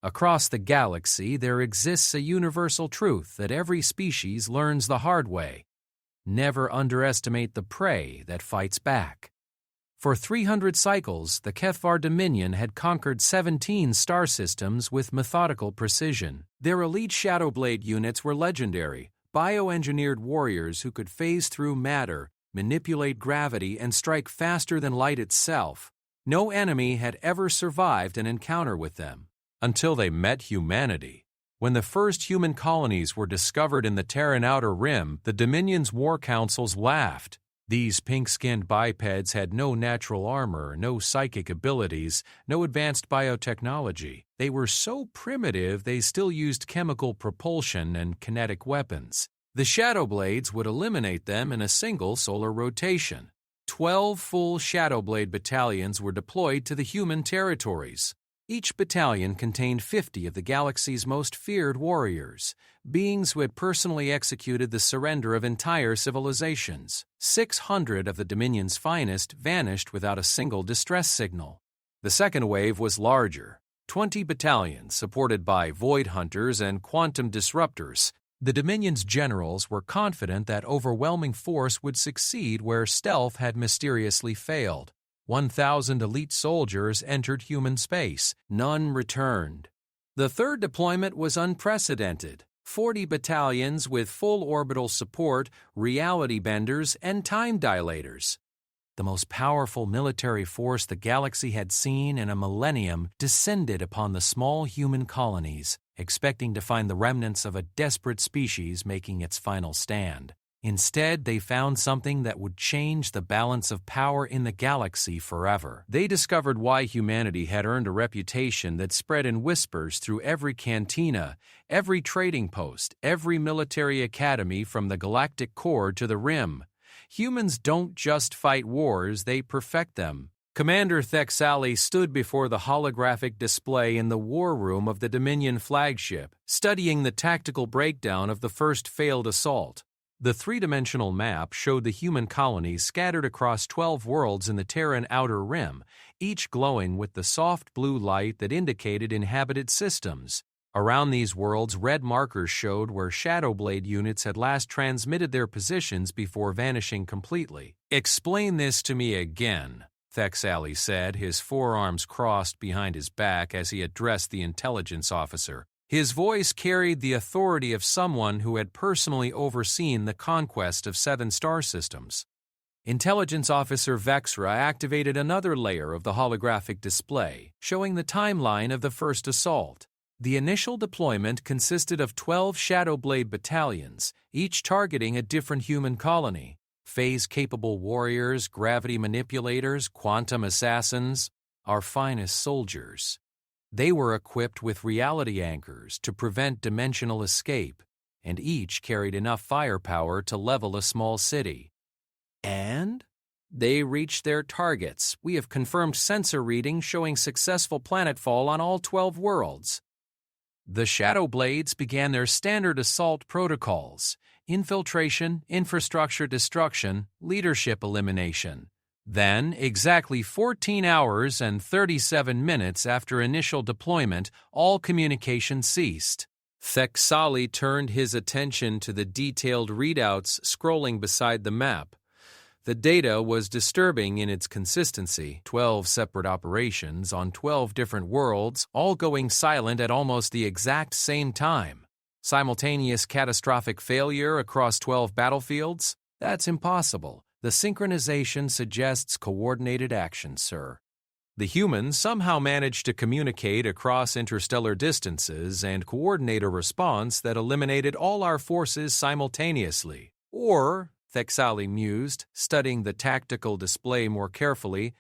Across the galaxy, there exists a universal truth that every species learns the hard way. Never underestimate the prey that fights back. For 300 cycles, the HFY Dominion had conquered 17 star systems with methodical precision. Their elite Shadowblade units were legendary, bioengineered warriors who could phase through matter, manipulate gravity, and strike faster than light itself. No enemy had ever survived an encounter with them. Until they met humanity. When the first human colonies were discovered in the Terran Outer Rim, the Dominion's war councils laughed. These pink-skinned bipeds had no natural armor, no psychic abilities, no advanced biotechnology. They were so primitive they still used chemical propulsion and kinetic weapons. The Shadowblades would eliminate them in a single solar rotation. 12 full Shadowblade battalions were deployed to the human territories. Each battalion contained 50 of the galaxy's most feared warriors, beings who had personally executed the surrender of entire civilizations. 600 of the Dominion's finest vanished without a single distress signal. The second wave was larger, 20 battalions supported by Void Hunters and Quantum Disruptors. The Dominion's generals were confident that overwhelming force would succeed where stealth had mysteriously failed. 1,000 elite soldiers entered human space. None returned. The third deployment was unprecedented. 40 battalions with full orbital support, reality benders, and time dilators. The most powerful military force the galaxy had seen in a millennium descended upon the small human colonies, expecting to find the remnants of a desperate species making its final stand. Instead, they found something that would change the balance of power in the galaxy forever. They discovered why humanity had earned a reputation that spread in whispers through every cantina, every trading post, every military academy from the Galactic core to the Rim. Humans don't just fight wars, they perfect them. Commander Thexali stood before the holographic display in the war room of the Dominion flagship, studying the tactical breakdown of the first failed assault. The three-dimensional map showed the human colonies scattered across 12 worlds in the Terran Outer Rim, each glowing with the soft blue light that indicated inhabited systems. Around these worlds, red markers showed where Shadowblade units had last transmitted their positions before vanishing completely. "Explain this to me again," Thexali said, his forearms crossed behind his back as he addressed the intelligence officer. His voice carried the authority of someone who had personally overseen the conquest of 7 star systems. Intelligence Officer Vexra activated another layer of the holographic display, showing the timeline of the first assault. The initial deployment consisted of 12 Shadowblade battalions, each targeting a different human colony. Phase-capable warriors, gravity manipulators, quantum assassins, our finest soldiers. They were equipped with reality anchors to prevent dimensional escape, and each carried enough firepower to level a small city. And they reached their targets. We have confirmed sensor readings showing successful planetfall on all 12 worlds. The Shadowblades began their standard assault protocols: infiltration, infrastructure destruction, leadership elimination. Then, exactly 14 hours and 37 minutes after initial deployment, all communication ceased. Thexali turned his attention to the detailed readouts scrolling beside the map. The data was disturbing in its consistency: 12 separate operations on 12 different worlds, all going silent at almost the exact same time. Simultaneous catastrophic failure across 12 battlefields? That's impossible. The synchronization suggests coordinated action, sir. The humans somehow managed to communicate across interstellar distances and coordinate a response that eliminated all our forces simultaneously. Or, Thexali mused, studying the tactical display more carefully,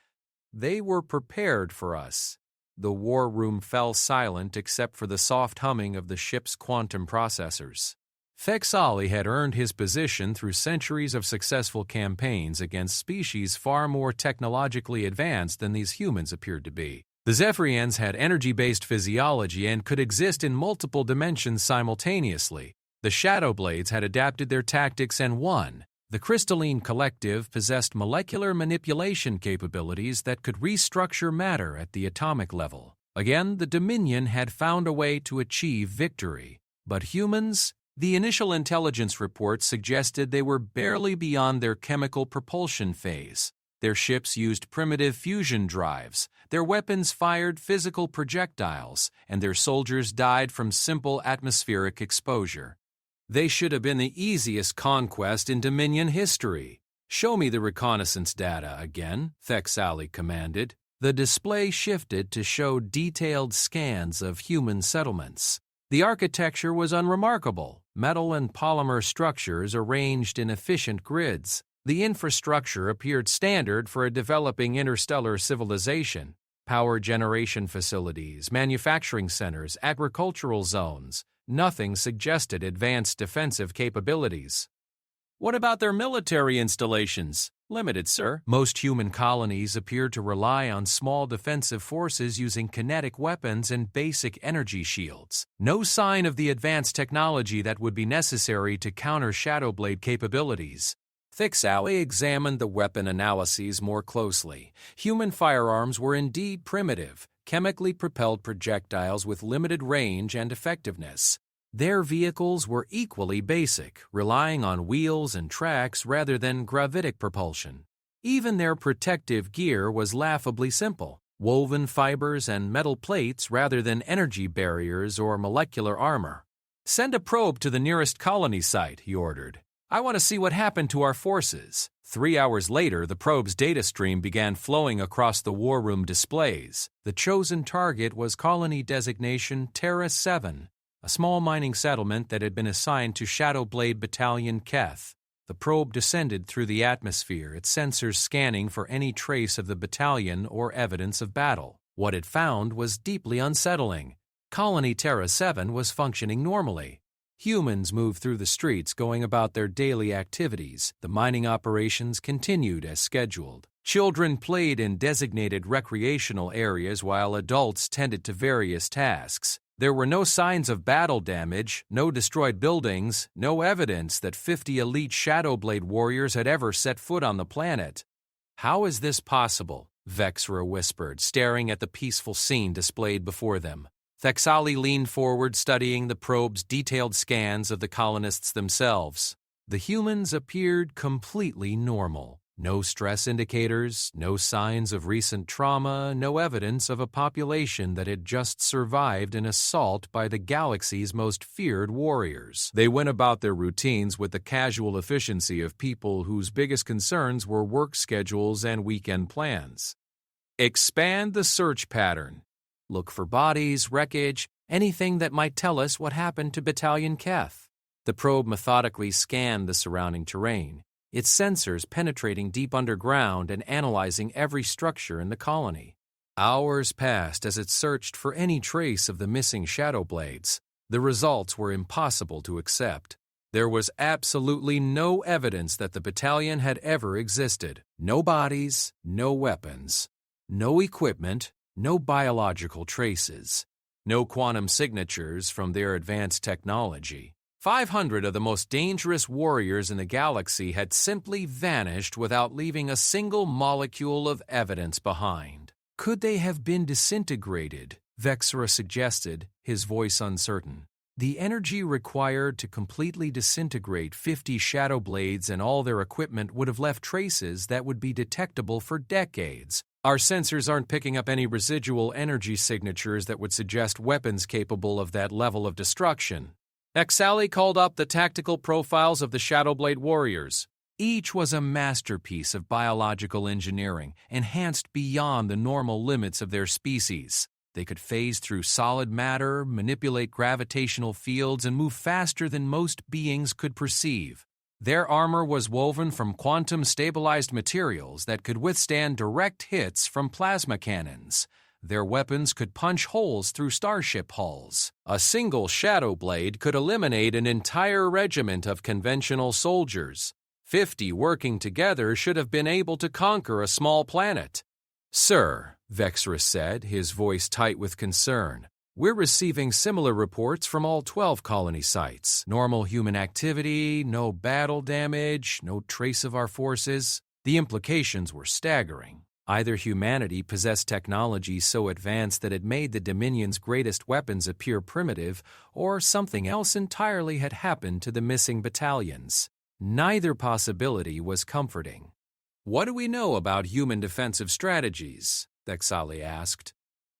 they were prepared for us. The war room fell silent except for the soft humming of the ship's quantum processors. Thexali had earned his position through centuries of successful campaigns against species far more technologically advanced than these humans appeared to be. The Zephyrians had energy-based physiology and could exist in multiple dimensions simultaneously. The Shadowblades had adapted their tactics and won. The Crystalline Collective possessed molecular manipulation capabilities that could restructure matter at the atomic level. Again, the Dominion had found a way to achieve victory. But humans? The initial intelligence report suggested they were barely beyond their chemical propulsion phase. Their ships used primitive fusion drives, their weapons fired physical projectiles, and their soldiers died from simple atmospheric exposure. They should have been the easiest conquest in Dominion history. "Show me the reconnaissance data again," Thexali commanded. The display shifted to show detailed scans of human settlements. The architecture was unremarkable, metal and polymer structures arranged in efficient grids. The infrastructure appeared standard for a developing interstellar civilization. Power generation facilities, manufacturing centers, agricultural zones. Nothing suggested advanced defensive capabilities. "What about their military installations?" "Limited, sir." Most human colonies appeared to rely on small defensive forces using kinetic weapons and basic energy shields. No sign of the advanced technology that would be necessary to counter Shadowblade capabilities. Thixali examined the weapon analyses more closely. Human firearms were indeed primitive, chemically propelled projectiles with limited range and effectiveness. Their vehicles were equally basic, relying on wheels and tracks rather than gravitic propulsion. Even their protective gear was laughably simple, woven fibers and metal plates rather than energy barriers or molecular armor. "Send a probe to the nearest colony site," he ordered. "I want to see what happened to our forces." 3 hours later, the probe's data stream began flowing across the war room displays. The chosen target was colony designation Terra 7, a small mining settlement that had been assigned to Shadowblade Battalion Keth. The probe descended through the atmosphere, its sensors scanning for any trace of the battalion or evidence of battle. What it found was deeply unsettling. Colony Terra 7 was functioning normally. Humans moved through the streets going about their daily activities. The mining operations continued as scheduled. Children played in designated recreational areas while adults tended to various tasks. There were no signs of battle damage, no destroyed buildings, no evidence that 50 elite Shadowblade warriors had ever set foot on the planet. "How is this possible?" Vexra whispered, staring at the peaceful scene displayed before them. Thexali leaned forward, studying the probe's detailed scans of the colonists themselves. The humans appeared completely normal. No stress indicators, no signs of recent trauma, no evidence of a population that had just survived an assault by the galaxy's most feared warriors. They went about their routines with the casual efficiency of people whose biggest concerns were work schedules and weekend plans. "Expand the search pattern. Look for bodies, wreckage, anything that might tell us what happened to Battalion Keth." The probe methodically scanned the surrounding terrain, its sensors penetrating deep underground and analyzing every structure in the colony. Hours passed as it searched for any trace of the missing Shadowblades. The results were impossible to accept. There was absolutely no evidence that the battalion had ever existed. No bodies, no weapons, no equipment, no biological traces, no quantum signatures from their advanced technology. 500 of the most dangerous warriors in the galaxy had simply vanished without leaving a single molecule of evidence behind. Could they have been disintegrated? Vexra suggested, his voice uncertain. The energy required to completely disintegrate 50 Shadowblades and all their equipment would have left traces that would be detectable for decades. Our sensors aren't picking up any residual energy signatures that would suggest weapons capable of that level of destruction. Exali called up the tactical profiles of the Shadowblade warriors. Each was a masterpiece of biological engineering, enhanced beyond the normal limits of their species. They could phase through solid matter, manipulate gravitational fields, and move faster than most beings could perceive. Their armor was woven from quantum-stabilized materials that could withstand direct hits from plasma cannons. Their weapons could punch holes through starship hulls. A single Shadowblade could eliminate an entire regiment of conventional soldiers. 50 working together should have been able to conquer a small planet. "Sir," Vexra said, his voice tight with concern, "we're receiving similar reports from all 12 colony sites. Normal human activity, no battle damage, no trace of our forces." The implications were staggering. Either humanity possessed technology so advanced that it made the Dominion's greatest weapons appear primitive, or something else entirely had happened to the missing battalions. Neither possibility was comforting. "What do we know about human defensive strategies?" Thexali asked.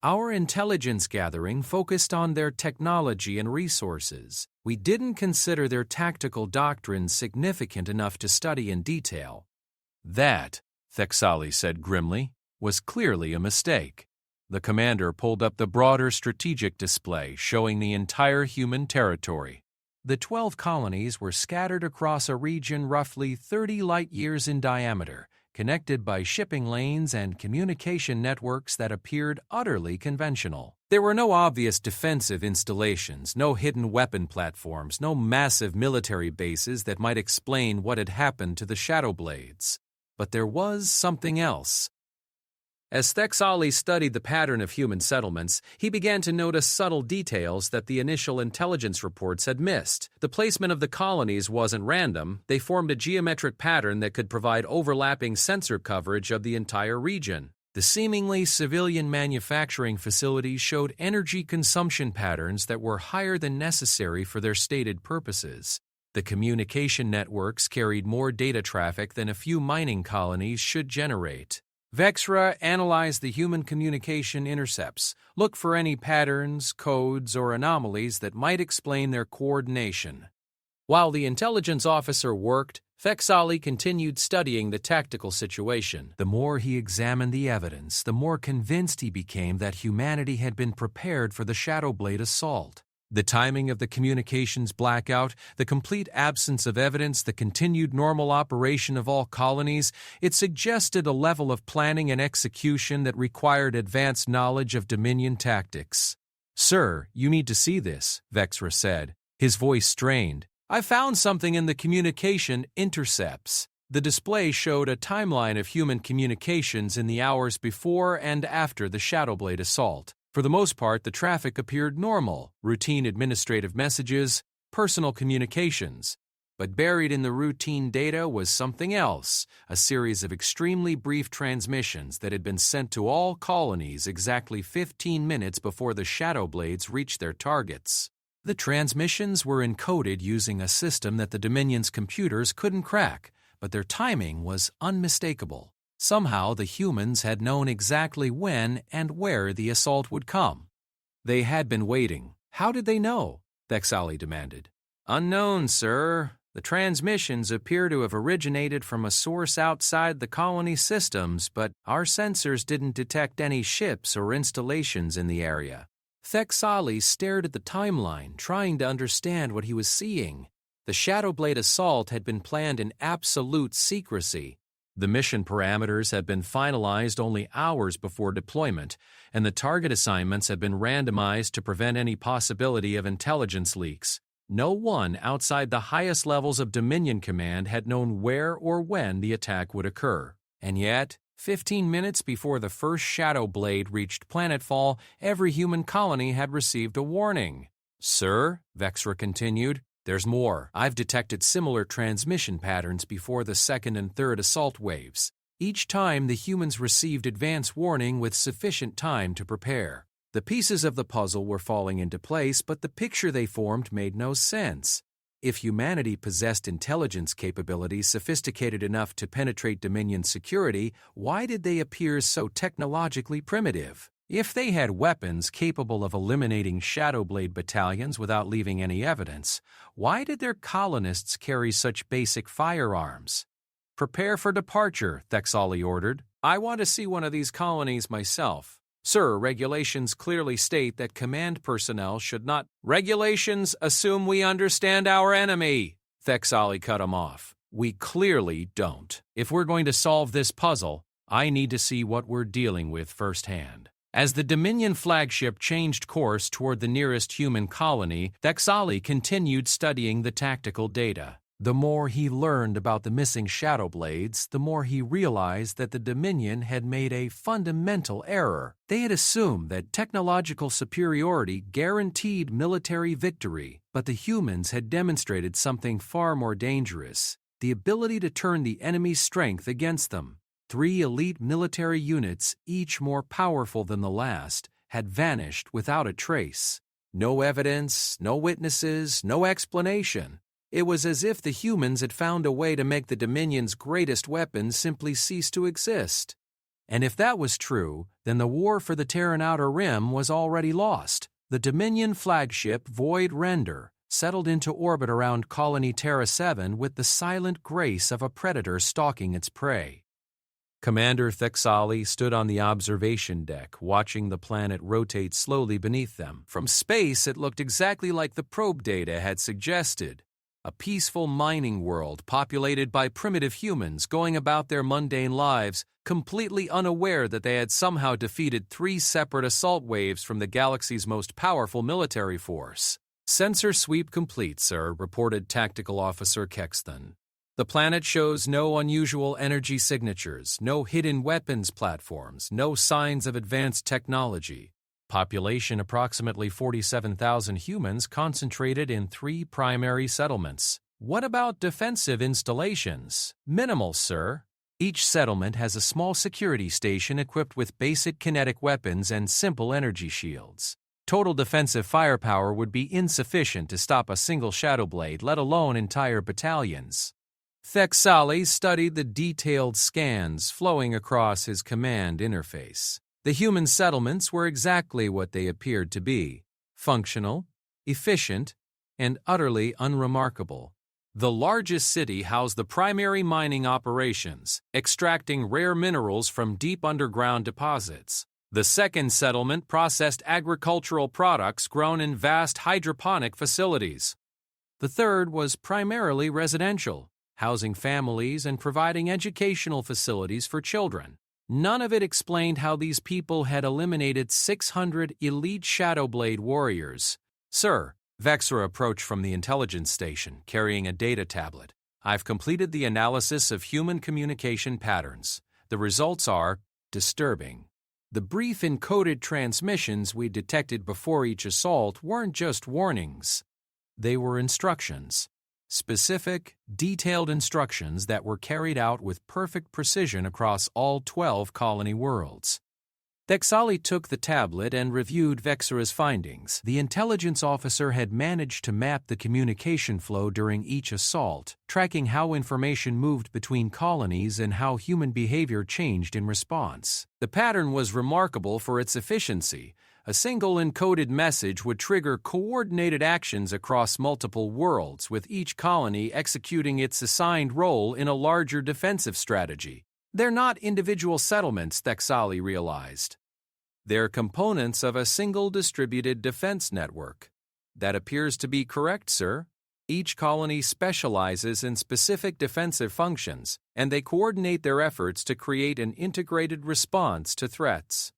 "Our intelligence gathering focused on their technology and resources. We didn't consider their tactical doctrines significant enough to study in detail." "That," Thexali said grimly, "was clearly a mistake." The commander pulled up the broader strategic display showing the entire human territory. The 12 colonies were scattered across a region roughly 30 light-years in diameter, connected by shipping lanes and communication networks that appeared utterly conventional. There were no obvious defensive installations, no hidden weapon platforms, no massive military bases that might explain what had happened to the Shadowblades. But there was something else. As Thexali studied the pattern of human settlements, he began to notice subtle details that the initial intelligence reports had missed. The placement of the colonies wasn't random. They formed a geometric pattern that could provide overlapping sensor coverage of the entire region. The seemingly civilian manufacturing facilities showed energy consumption patterns that were higher than necessary for their stated purposes. The communication networks carried more data traffic than a few mining colonies should generate. Vexra analyzed the human communication intercepts, looked for any patterns, codes, or anomalies that might explain their coordination. While the intelligence officer worked, Thexali continued studying the tactical situation. The more he examined the evidence, the more convinced he became that humanity had been prepared for the Shadowblade assault. The timing of the communications blackout, the complete absence of evidence, the continued normal operation of all colonies, it suggested a level of planning and execution that required advanced knowledge of Dominion tactics. "Sir, you need to see this," Vexra said, his voice strained. "I found something in the communication intercepts." The display showed a timeline of human communications in the hours before and after the Shadowblade assault. For the most part, the traffic appeared normal, routine administrative messages, personal communications. But buried in the routine data was something else, a series of extremely brief transmissions that had been sent to all colonies exactly 15 minutes before the Shadowblades reached their targets. The transmissions were encoded using a system that the Dominion's computers couldn't crack, but their timing was unmistakable. Somehow the humans had known exactly when and where the assault would come. They had been waiting. How did they know? Thexali demanded. "Unknown, sir. The transmissions appear to have originated from a source outside the colony systems, but our sensors didn't detect any ships or installations in the area." Thexali stared at the timeline, trying to understand what he was seeing. The Shadowblade assault had been planned in absolute secrecy. The mission parameters had been finalized only hours before deployment, and the target assignments had been randomized to prevent any possibility of intelligence leaks. No one outside the highest levels of Dominion Command had known where or when the attack would occur. And yet, 15 minutes before the first Shadowblade reached planetfall, every human colony had received a warning. "Sir," Vexra continued, "there's more. I've detected similar transmission patterns before the second and third assault waves. Each time the humans received advance warning with sufficient time to prepare. The pieces of the puzzle were falling into place, but the picture they formed made no sense. If humanity possessed intelligence capabilities sophisticated enough to penetrate Dominion security, why did they appear so technologically primitive? If they had weapons capable of eliminating Shadowblade battalions without leaving any evidence, why did their colonists carry such basic firearms? "Prepare for departure," Thexali ordered. "I want to see one of these colonies myself." "Sir, regulations clearly state that command personnel should not—" "Regulations assume we understand our enemy," Thexali cut him off. "We clearly don't. If we're going to solve this puzzle, I need to see what we're dealing with firsthand." As the Dominion flagship changed course toward the nearest human colony, Thexali continued studying the tactical data. The more he learned about the missing Shadowblades, the more he realized that the Dominion had made a fundamental error. They had assumed that technological superiority guaranteed military victory, but the humans had demonstrated something far more dangerous: the ability to turn the enemy's strength against them. 3 elite military units, each more powerful than the last, had vanished without a trace. No evidence, no witnesses, no explanation. It was as if the humans had found a way to make the Dominion's greatest weapons simply cease to exist. And if that was true, then the war for the Terran Outer Rim was already lost. The Dominion flagship Void Render settled into orbit around Colony Terra 7 with the silent grace of a predator stalking its prey. Commander Thexali stood on the observation deck, watching the planet rotate slowly beneath them. From space, it looked exactly like the probe data had suggested. A peaceful mining world populated by primitive humans going about their mundane lives, completely unaware that they had somehow defeated 3 separate assault waves from the galaxy's most powerful military force. "Sensor sweep complete, sir," reported Tactical Officer Kexton. "The planet shows no unusual energy signatures, no hidden weapons platforms, no signs of advanced technology. Population approximately 47,000 humans concentrated in 3 primary settlements. What about defensive installations? Minimal, sir. Each settlement has a small security station equipped with basic kinetic weapons and simple energy shields. Total defensive firepower would be insufficient to stop a single Shadowblade, let alone entire battalions." Thexali studied the detailed scans flowing across his command interface. The human settlements were exactly what they appeared to be: functional, efficient, and utterly unremarkable. The largest city housed the primary mining operations, extracting rare minerals from deep underground deposits. The second settlement processed agricultural products grown in vast hydroponic facilities. The third was primarily residential, housing families and providing educational facilities for children. None of it explained how these people had eliminated 600 elite Shadowblade warriors. "Sir," Vexra approached from the intelligence station, carrying a data tablet. "I've completed the analysis of human communication patterns. The results are disturbing. The brief encoded transmissions we detected before each assault weren't just warnings. They were instructions. Specific, detailed instructions that were carried out with perfect precision across all 12 colony worlds." Thexali took the tablet and reviewed Vexra's findings. The intelligence officer had managed to map the communication flow during each assault, tracking how information moved between colonies and how human behavior changed in response. The pattern was remarkable for its efficiency. A single encoded message would trigger coordinated actions across multiple worlds, with each colony executing its assigned role in a larger defensive strategy. They're not individual settlements, Thexali realized. They're components of a single distributed defense network. That appears to be correct, sir. Each colony specializes in specific defensive functions, and they coordinate their efforts to create an integrated response to threats.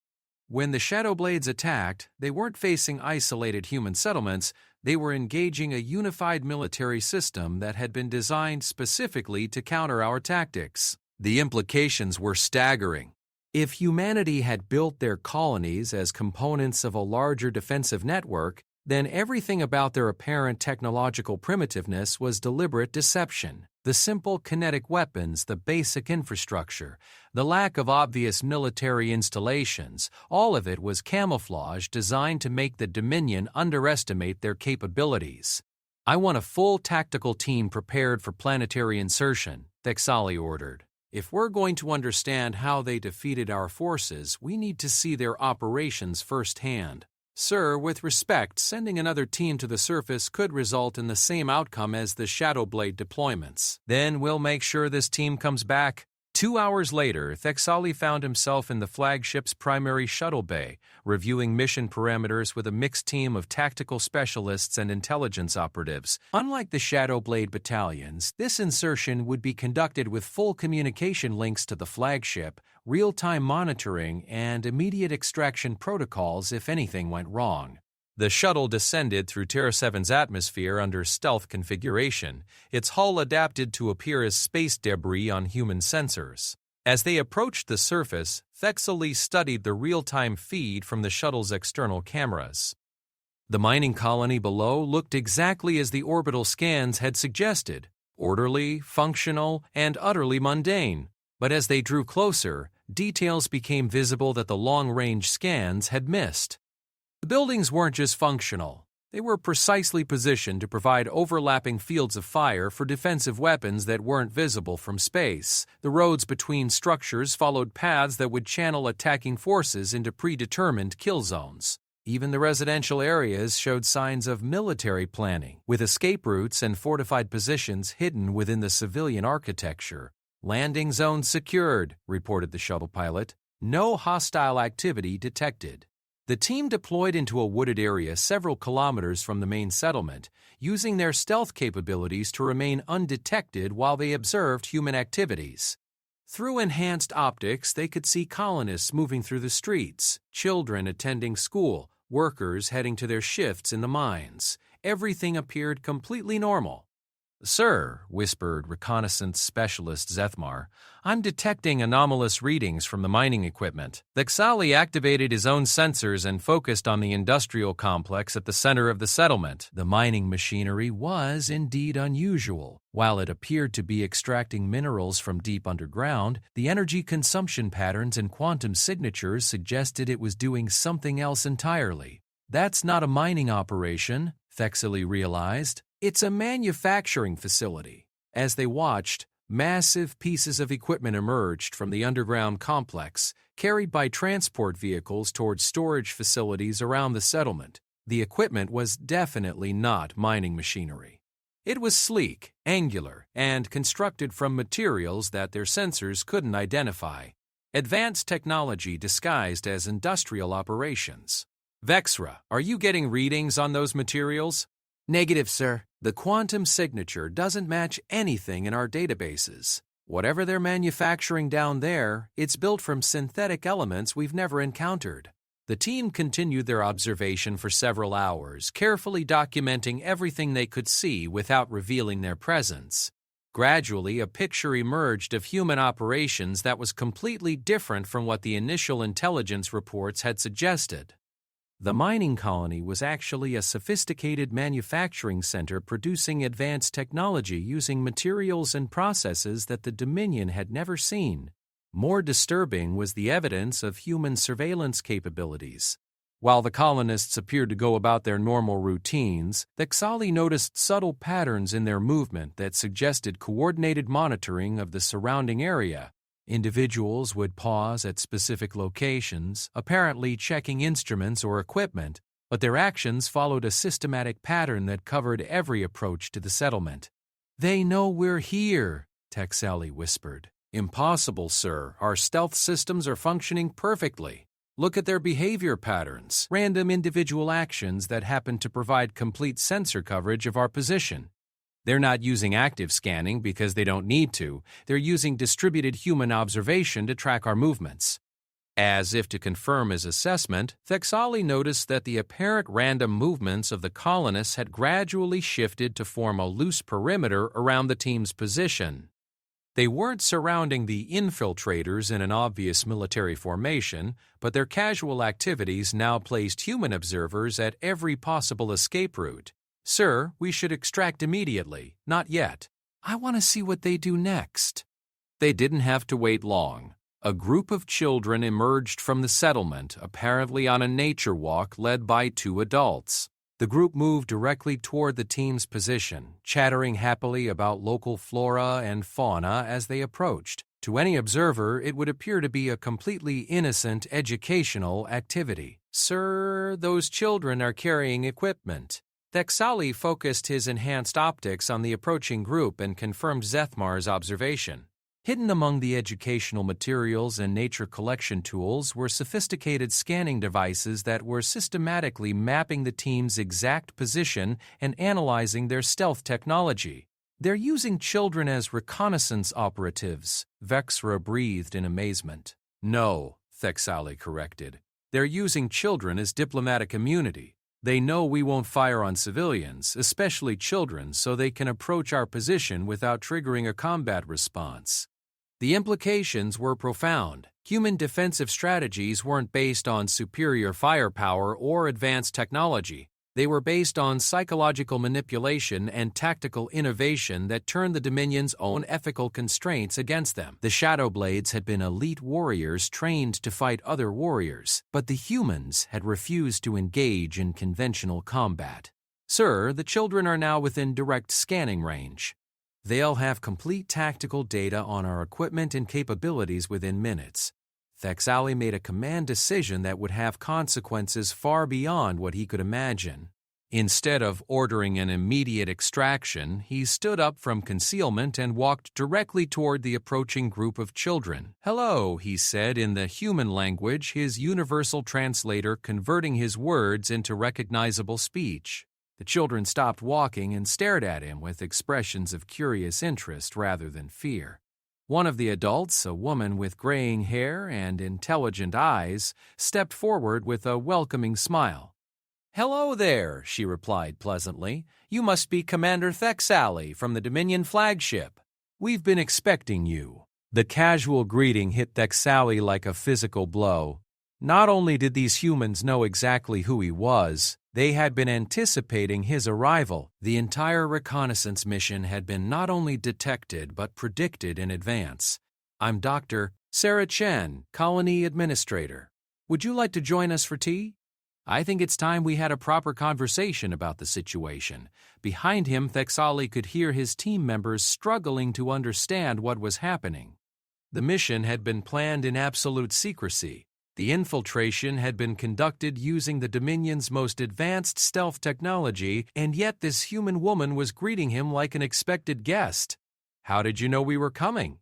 When the Shadowblades attacked, they weren't facing isolated human settlements, they were engaging a unified military system that had been designed specifically to counter our tactics. The implications were staggering. If humanity had built their colonies as components of a larger defensive network, then everything about their apparent technological primitiveness was deliberate deception. The simple kinetic weapons, the basic infrastructure, the lack of obvious military installations, all of it was camouflage designed to make the Dominion underestimate their capabilities. "I want a full tactical team prepared for planetary insertion," Thexali ordered. "If we're going to understand how they defeated our forces, we need to see their operations firsthand. Sir, with respect, sending another team to the surface could result in the same outcome as the Shadowblade deployments. Then we'll make sure this team comes back." 2 hours later, Thexali found himself in the flagship's primary shuttle bay, reviewing mission parameters with a mixed team of tactical specialists and intelligence operatives. Unlike the Shadowblade battalions, this insertion would be conducted with full communication links to the flagship, real-time monitoring, and immediate extraction protocols if anything went wrong. The shuttle descended through Terra 7's atmosphere under stealth configuration, its hull adapted to appear as space debris on human sensors. As they approached the surface, Thexali studied the real-time feed from the shuttle's external cameras. The mining colony below looked exactly as the orbital scans had suggested: orderly, functional, and utterly mundane. But as they drew closer, details became visible that the long-range scans had missed. The buildings weren't just functional. They were precisely positioned to provide overlapping fields of fire for defensive weapons that weren't visible from space. The roads between structures followed paths that would channel attacking forces into predetermined kill zones. Even the residential areas showed signs of military planning, with escape routes and fortified positions hidden within the civilian architecture. "Landing zone secured," reported the shuttle pilot. "No hostile activity detected." The team deployed into a wooded area several kilometers from the main settlement, using their stealth capabilities to remain undetected while they observed human activities. Through enhanced optics, they could see colonists moving through the streets, children attending school, workers heading to their shifts in the mines. Everything appeared completely normal. "Sir," whispered reconnaissance specialist Zethmar, "I'm detecting anomalous readings from the mining equipment." Thexali activated his own sensors and focused on the industrial complex at the center of the settlement. The mining machinery was indeed unusual. While it appeared to be extracting minerals from deep underground, the energy consumption patterns and quantum signatures suggested it was doing something else entirely. "That's not a mining operation," Thexali realized. "It's a manufacturing facility." As they watched, massive pieces of equipment emerged from the underground complex, carried by transport vehicles towards storage facilities around the settlement. The equipment was definitely not mining machinery. It was sleek, angular, and constructed from materials that their sensors couldn't identify. Advanced technology disguised as industrial operations. "Vexra, are you getting readings on those materials?" "Negative, sir. The quantum signature doesn't match anything in our databases. Whatever they're manufacturing down there, it's built from synthetic elements we've never encountered." The team continued their observation for several hours, carefully documenting everything they could see without revealing their presence. Gradually, a picture emerged of human operations that was completely different from what the initial intelligence reports had suggested. The mining colony was actually a sophisticated manufacturing center producing advanced technology using materials and processes that the Dominion had never seen. More disturbing was the evidence of human surveillance capabilities. While the colonists appeared to go about their normal routines, Thexali noticed subtle patterns in their movement that suggested coordinated monitoring of the surrounding area. Individuals would pause at specific locations, apparently checking instruments or equipment, but their actions followed a systematic pattern that covered every approach to the settlement. "They know we're here," Thexali whispered. "Impossible, sir. Our stealth systems are functioning perfectly. Look at their behavior patterns, random individual actions that happen to provide complete sensor coverage of our position. They're not using active scanning because they don't need to. They're using distributed human observation to track our movements." As if to confirm his assessment, Thexali noticed that the apparent random movements of the colonists had gradually shifted to form a loose perimeter around the team's position. They weren't surrounding the infiltrators in an obvious military formation, but their casual activities now placed human observers at every possible escape route. "Sir, we should extract immediately." "Not yet. I want to see what they do next." They didn't have to wait long. A group of children emerged from the settlement, apparently on a nature walk led by two adults. The group moved directly toward the team's position, chattering happily about local flora and fauna as they approached. To any observer, it would appear to be a completely innocent educational activity. "Sir, those children are carrying equipment." Thexali focused his enhanced optics on the approaching group and confirmed Zethmar's observation. Hidden among the educational materials and nature collection tools were sophisticated scanning devices that were systematically mapping the team's exact position and analyzing their stealth technology. "They're using children as reconnaissance operatives," Vexra breathed in amazement. "No," Thexali corrected. "They're using children as diplomatic immunity. They know we won't fire on civilians, especially children, so they can approach our position without triggering a combat response." The implications were profound. Human defensive strategies weren't based on superior firepower or advanced technology. They were based on psychological manipulation and tactical innovation that turned the Dominion's own ethical constraints against them. The Shadowblades had been elite warriors trained to fight other warriors, but the humans had refused to engage in conventional combat. Sir, the children are now within direct scanning range. They'll have complete tactical data on our equipment and capabilities within minutes. Thexali made a command decision that would have consequences far beyond what he could imagine. Instead of ordering an immediate extraction, he stood up from concealment and walked directly toward the approaching group of children. "Hello," he said in the human language, his universal translator converting his words into recognizable speech. The children stopped walking and stared at him with expressions of curious interest rather than fear. One of the adults, a woman with graying hair and intelligent eyes, stepped forward with a welcoming smile. "Hello there," she replied pleasantly. "You must be Commander Thexali from the Dominion flagship. We've been expecting you." The casual greeting hit Thexali like a physical blow. Not only did these humans know exactly who he was, they had been anticipating his arrival. The entire reconnaissance mission had been not only detected but predicted in advance. "I'm Dr. Sarah Chen, Colony Administrator. Would you like to join us for tea? I think it's time we had a proper conversation about the situation." Behind him, Thexali could hear his team members struggling to understand what was happening. The mission had been planned in absolute secrecy. The infiltration had been conducted using the Dominion's most advanced stealth technology, and yet this human woman was greeting him like an expected guest. "How did you know we were coming?"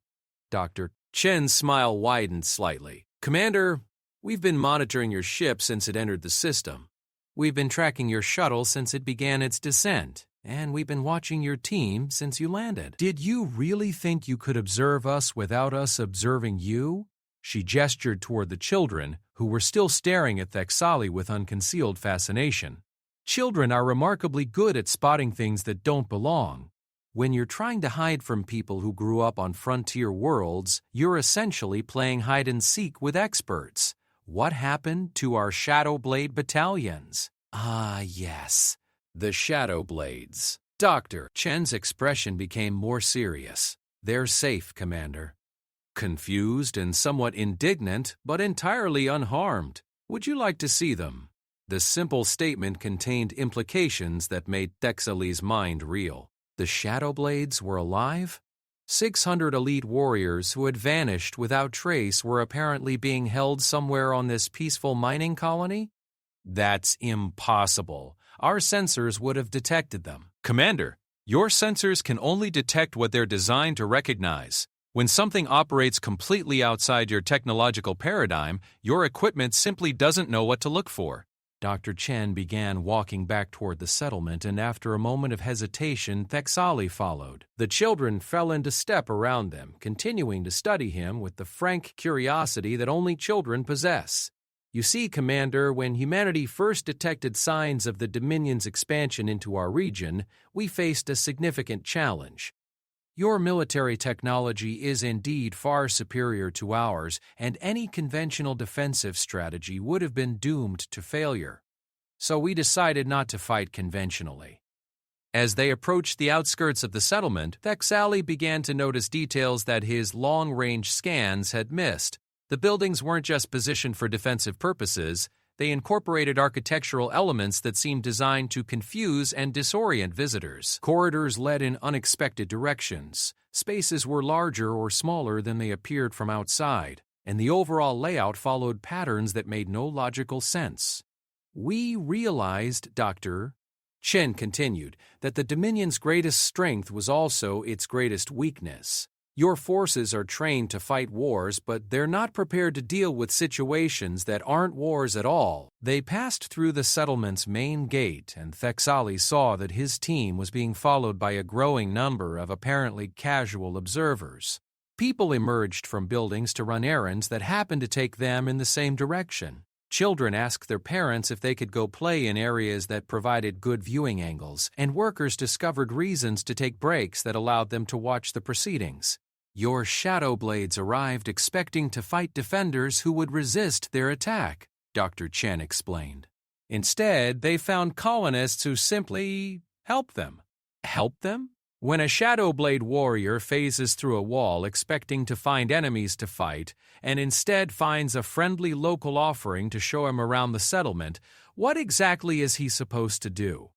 Dr. Chen's smile widened slightly. "Commander, we've been monitoring your ship since it entered the system. We've been tracking your shuttle since it began its descent, and we've been watching your team since you landed. Did you really think you could observe us without us observing you?" She gestured toward the children, who were still staring at Thexali with unconcealed fascination. Children are remarkably good at spotting things that don't belong. When you're trying to hide from people who grew up on frontier worlds, you're essentially playing hide-and-seek with experts. What happened to our Shadowblade battalions? Ah, yes, the Shadowblades. Dr. Chen's expression became more serious. "They're safe, Commander." Confused and somewhat indignant, but entirely unharmed. "Would you like to see them?" The simple statement contained implications that made Thexali's mind reel. The Shadowblades were alive? 600 elite warriors who had vanished without trace were apparently being held somewhere on this peaceful mining colony? That's impossible. Our sensors would have detected them. "Commander, your sensors can only detect what they're designed to recognize. When something operates completely outside your technological paradigm, your equipment simply doesn't know what to look for." Dr. Chen began walking back toward the settlement, and after a moment of hesitation, Thexali followed. The children fell into step around them, continuing to study him with the frank curiosity that only children possess. "You see, Commander, when humanity first detected signs of the Dominion's expansion into our region, we faced a significant challenge. Your military technology is indeed far superior to ours, and any conventional defensive strategy would have been doomed to failure. So we decided not to fight conventionally." As they approached the outskirts of the settlement, Thexali began to notice details that his long-range scans had missed. The buildings weren't just positioned for defensive purposes. They incorporated architectural elements that seemed designed to confuse and disorient visitors. Corridors led in unexpected directions. Spaces were larger or smaller than they appeared from outside, and the overall layout followed patterns that made no logical sense. "We realized, Dr. Chen continued, that the Dominion's greatest strength was also its greatest weakness. Your forces are trained to fight wars, but they're not prepared to deal with situations that aren't wars at all." They passed through the settlement's main gate, and Thexali saw that his team was being followed by a growing number of apparently casual observers. People emerged from buildings to run errands that happened to take them in the same direction. Children asked their parents if they could go play in areas that provided good viewing angles, and workers discovered reasons to take breaks that allowed them to watch the proceedings. "Your Shadowblades arrived expecting to fight defenders who would resist their attack," Dr. Chen explained. Instead, they found colonists who simply helped them. Help them? When a Shadowblade warrior phases through a wall expecting to find enemies to fight, and instead finds a friendly local offering to show him around the settlement, what exactly is he supposed to do?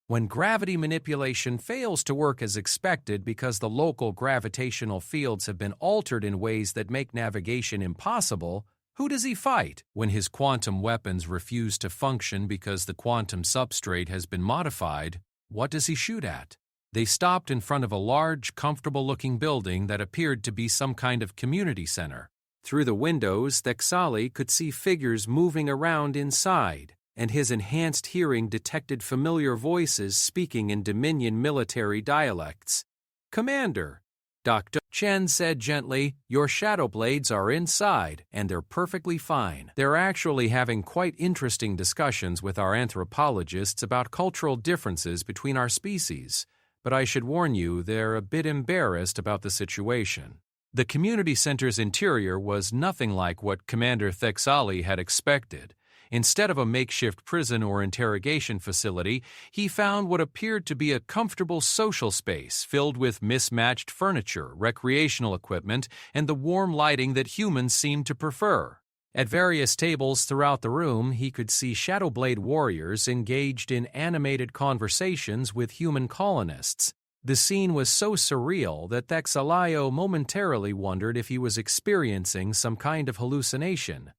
When gravity manipulation fails to work as expected because the local gravitational fields have been altered in ways that make navigation impossible, who does he fight? When his quantum weapons refuse to function because the quantum substrate has been modified, what does he shoot at? They stopped in front of a large, comfortable-looking building that appeared to be some kind of community center. Through the windows, Thexali could see figures moving around inside, and his enhanced hearing detected familiar voices speaking in Dominion military dialects. "Commander," Dr. Chen said gently, "your Shadowblades are inside, and they're perfectly fine. They're actually having quite interesting discussions with our anthropologists about cultural differences between our species, but I should warn you they're a bit embarrassed about the situation." The community center's interior was nothing like what Commander Thexali had expected. Instead of a makeshift prison or interrogation facility, he found what appeared to be a comfortable social space filled with mismatched furniture, recreational equipment, and the warm lighting that humans seemed to prefer. At various tables throughout the room, he could see Shadowblade warriors engaged in animated conversations with human colonists. The scene was so surreal that Thexalio momentarily wondered if he was experiencing some kind of hallucination.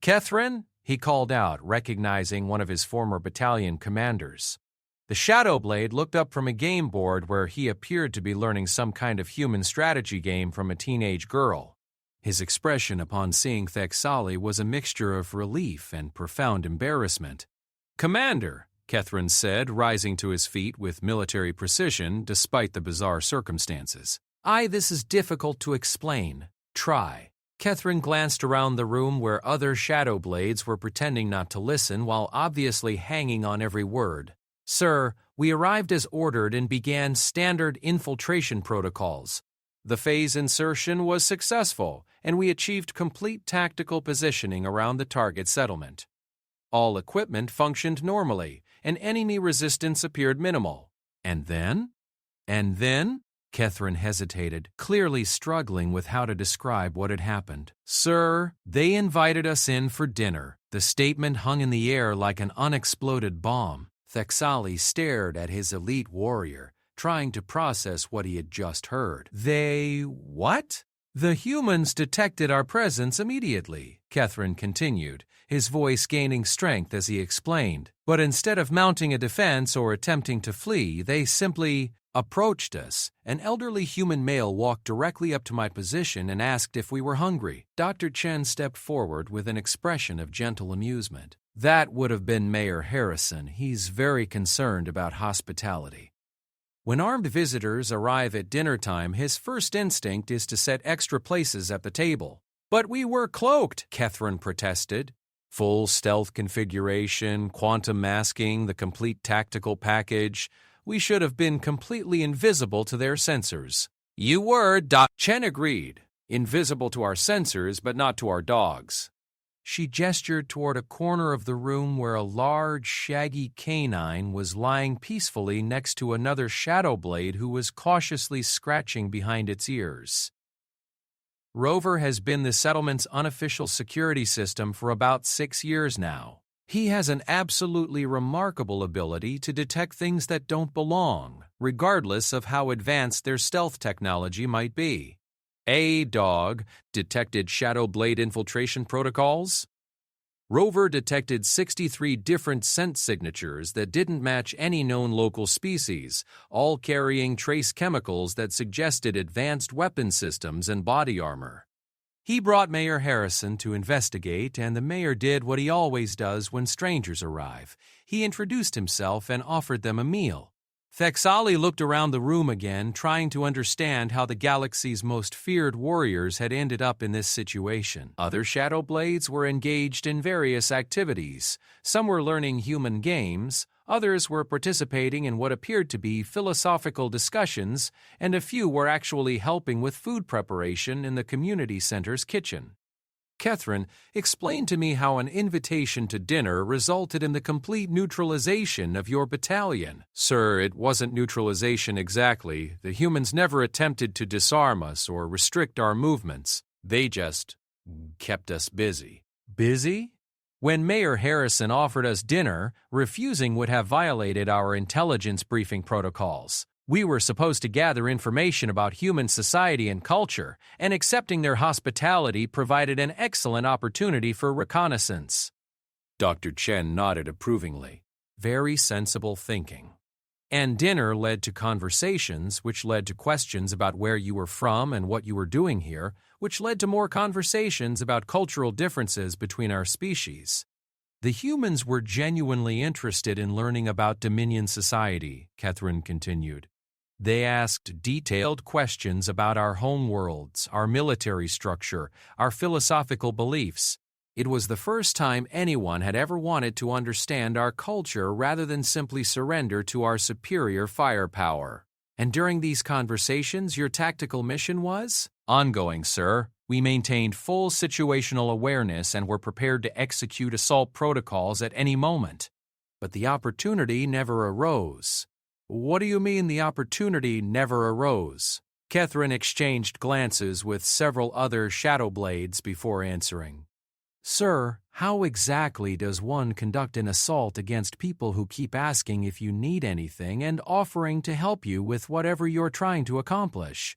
"Catherine?" he called out, recognizing one of his former battalion commanders. The Shadowblade looked up from a game board where he appeared to be learning some kind of human strategy game from a teenage girl. His expression upon seeing Thexali was a mixture of relief and profound embarrassment. "Commander," Catherine said, rising to his feet with military precision despite the bizarre circumstances. This is difficult to explain. Try." Catherine glanced around the room where other Shadowblades were pretending not to listen while obviously hanging on every word. "Sir, we arrived as ordered and began standard infiltration protocols. The phase insertion was successful, and we achieved complete tactical positioning around the target settlement. All equipment functioned normally, and enemy resistance appeared minimal. And then? Catherine hesitated, clearly struggling with how to describe what had happened. "Sir, they invited us in for dinner." The statement hung in the air like an unexploded bomb. Thexali stared at his elite warrior, trying to process what he had just heard. "They what?" "The humans detected our presence immediately," Catherine continued, his voice gaining strength as he explained. "But instead of mounting a defense or attempting to flee, they simply approached us. An elderly human male walked directly up to my position and asked if we were hungry." Dr. Chen stepped forward with an expression of gentle amusement. "That would have been Mayor Harrison. He's very concerned about hospitality. When armed visitors arrive at dinner time, his first instinct is to set extra places at the table." "But we were cloaked," Catherine protested. "Full stealth configuration, quantum masking, the complete tactical package. We should have been completely invisible to their sensors." "You were," Chen agreed. "Invisible to our sensors, but not to our dogs." She gestured toward a corner of the room where a large, shaggy canine was lying peacefully next to another Shadowblade who was cautiously scratching behind its ears. Rover has been the settlement's unofficial security system for about 6 years now. He has an absolutely remarkable ability to detect things that don't belong, regardless of how advanced their stealth technology might be. A dog detected Shadowblade infiltration protocols. Rover detected 63 different scent signatures that didn't match any known local species, all carrying trace chemicals that suggested advanced weapon systems and body armor. He brought Mayor Harrison to investigate, and the mayor did what he always does when strangers arrive. He introduced himself and offered them a meal. Thexali looked around the room again, trying to understand how the galaxy's most feared warriors had ended up in this situation. Other Shadowblades were engaged in various activities. Some were learning human games, others were participating in what appeared to be philosophical discussions, and a few were actually helping with food preparation in the community center's kitchen. Catherine, explain to me how an invitation to dinner resulted in the complete neutralization of your battalion. Sir, it wasn't neutralization exactly. The humans never attempted to disarm us or restrict our movements. They just kept us busy. Busy? When Mayor Harrison offered us dinner, refusing would have violated our intelligence briefing protocols. We were supposed to gather information about human society and culture, and accepting their hospitality provided an excellent opportunity for reconnaissance. Dr. Chen nodded approvingly. Very sensible thinking. And dinner led to conversations, which led to questions about where you were from and what you were doing here, which led to more conversations about cultural differences between our species. The humans were genuinely interested in learning about Dominion society, Catherine continued. They asked detailed questions about our homeworlds, our military structure, our philosophical beliefs. It was the first time anyone had ever wanted to understand our culture rather than simply surrender to our superior firepower. And during these conversations, your tactical mission was? Ongoing, sir. We maintained full situational awareness and were prepared to execute assault protocols at any moment. But the opportunity never arose. What do you mean the opportunity never arose? Catherine exchanged glances with several other shadow blades before answering. Sir, how exactly does one conduct an assault against people who keep asking if you need anything and offering to help you with whatever you're trying to accomplish?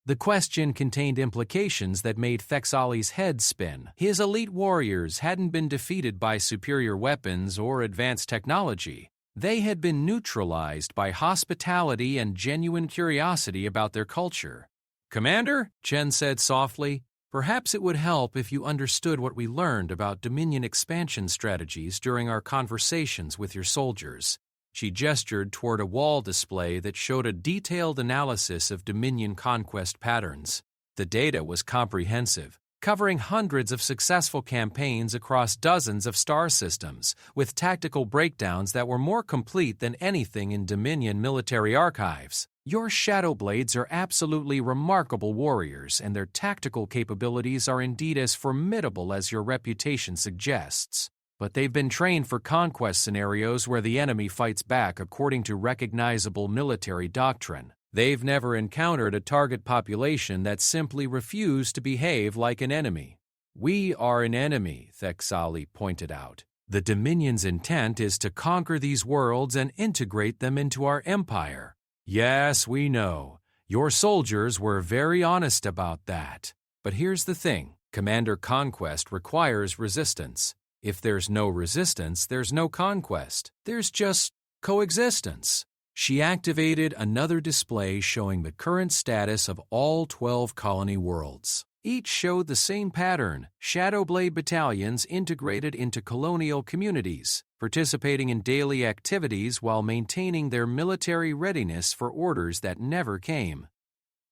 The question contained implications that made Thexali's head spin. His elite warriors hadn't been defeated by superior weapons or advanced technology. They had been neutralized by hospitality and genuine curiosity about their culture. Commander, Chen said softly, perhaps it would help if you understood what we learned about Dominion expansion strategies during our conversations with your soldiers. She gestured toward a wall display that showed a detailed analysis of Dominion conquest patterns. The data was comprehensive, covering hundreds of successful campaigns across dozens of star systems, with tactical breakdowns that were more complete than anything in Dominion military archives. Your Shadow Blades are absolutely remarkable warriors, and their tactical capabilities are indeed as formidable as your reputation suggests. But they've been trained for conquest scenarios where the enemy fights back according to recognizable military doctrine. They've never encountered a target population that simply refused to behave like an enemy. We are an enemy, Thexali pointed out. The Dominion's intent is to conquer these worlds and integrate them into our empire. Yes, we know. Your soldiers were very honest about that. But here's the thing. Commander Conquest requires resistance. If there's no resistance, there's no conquest. There's just coexistence. She activated another display showing the current status of all 12 colony worlds. Each showed the same pattern: Shadowblade battalions integrated into colonial communities, participating in daily activities while maintaining their military readiness for orders that never came.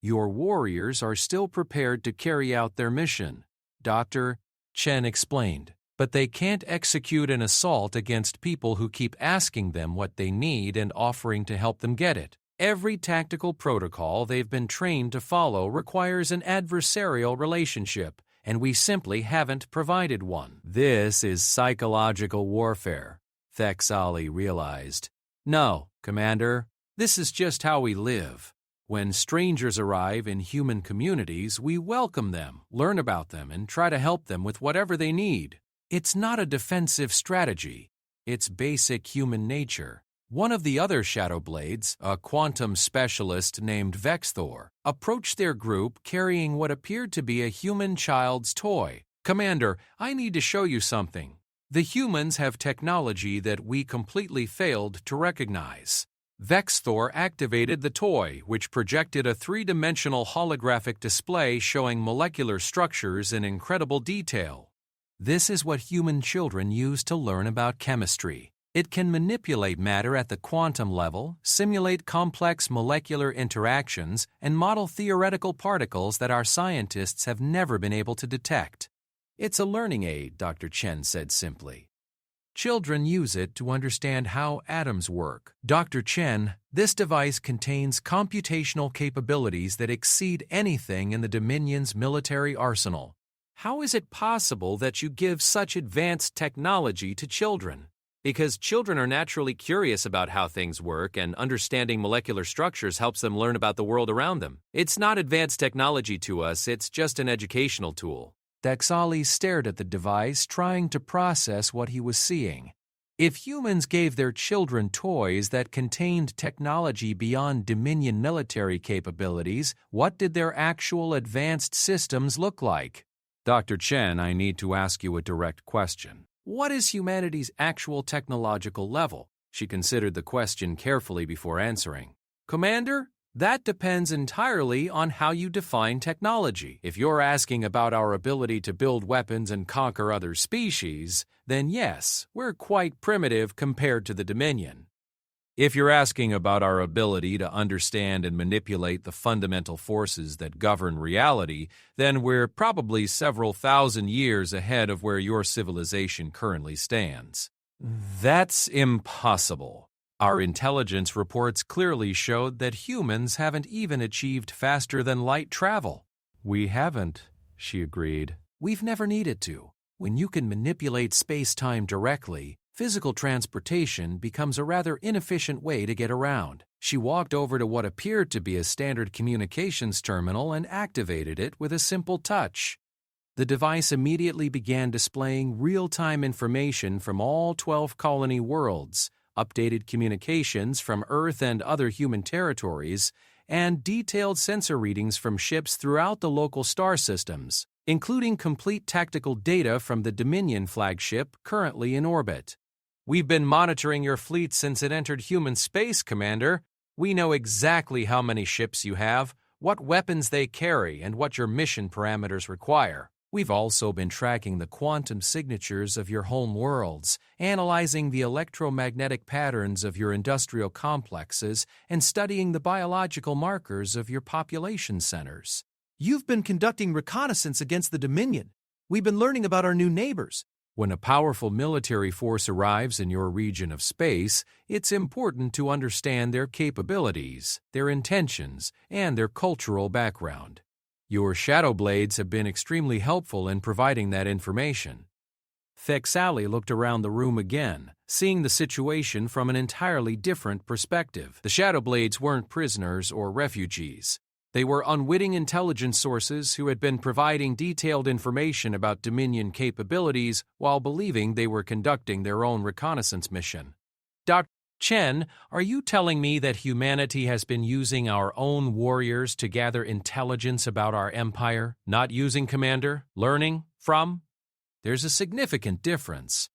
Your warriors are still prepared to carry out their mission, Dr. Chen explained. But they can't execute an assault against people who keep asking them what they need and offering to help them get it. Every tactical protocol they've been trained to follow requires an adversarial relationship, and we simply haven't provided one. This is psychological warfare, Thexali realized. No, Commander, this is just how we live. When strangers arrive in human communities, we welcome them, learn about them, and try to help them with whatever they need. It's not a defensive strategy. It's basic human nature. One of the other Shadow Blades, a quantum specialist named Vexthor, approached their group carrying what appeared to be a human child's toy. Commander, I need to show you something. The humans have technology that we completely failed to recognize. Vexthor activated the toy, which projected a three-dimensional holographic display showing molecular structures in incredible detail. This is what human children use to learn about chemistry. It can manipulate matter at the quantum level, simulate complex molecular interactions, and model theoretical particles that our scientists have never been able to detect. It's a learning aid, Dr. Chen said simply. Children use it to understand how atoms work. Dr. Chen, this device contains computational capabilities that exceed anything in the Dominion's military arsenal. How is it possible that you give such advanced technology to children? Because children are naturally curious about how things work, and understanding molecular structures helps them learn about the world around them. It's not advanced technology to us, it's just an educational tool. Thexali stared at the device, trying to process what he was seeing. If humans gave their children toys that contained technology beyond Dominion military capabilities, what did their actual advanced systems look like? Dr. Chen, I need to ask you a direct question. What is humanity's actual technological level? She considered the question carefully before answering. Commander, that depends entirely on how you define technology. If you're asking about our ability to build weapons and conquer other species, then yes, we're quite primitive compared to the Dominion. If you're asking about our ability to understand and manipulate the fundamental forces that govern reality, then we're probably several thousand years ahead of where your civilization currently stands. That's impossible. Our intelligence reports clearly showed that humans haven't even achieved faster-than-light travel. We haven't, she agreed. We've never needed to. When you can manipulate space-time directly, physical transportation becomes a rather inefficient way to get around. She walked over to what appeared to be a standard communications terminal and activated it with a simple touch. The device immediately began displaying real-time information from all 12 colony worlds, updated communications from Earth and other human territories, and detailed sensor readings from ships throughout the local star systems, including complete tactical data from the Dominion flagship currently in orbit. We've been monitoring your fleet since it entered human space, Commander. We know exactly how many ships you have, what weapons they carry, and what your mission parameters require. We've also been tracking the quantum signatures of your home worlds, analyzing the electromagnetic patterns of your industrial complexes, and studying the biological markers of your population centers. You've been conducting reconnaissance against the Dominion. We've been learning about our new neighbors. When a powerful military force arrives in your region of space, it's important to understand their capabilities, their intentions, and their cultural background. Your Shadow Blades have been extremely helpful in providing that information. Thexali looked around the room again, seeing the situation from an entirely different perspective. The Shadow Blades weren't prisoners or refugees. They were unwitting intelligence sources who had been providing detailed information about Dominion capabilities while believing they were conducting their own reconnaissance mission. Dr. Chen, are you telling me that humanity has been using our own warriors to gather intelligence about our empire, not using Commander, learning from? There's a significant difference.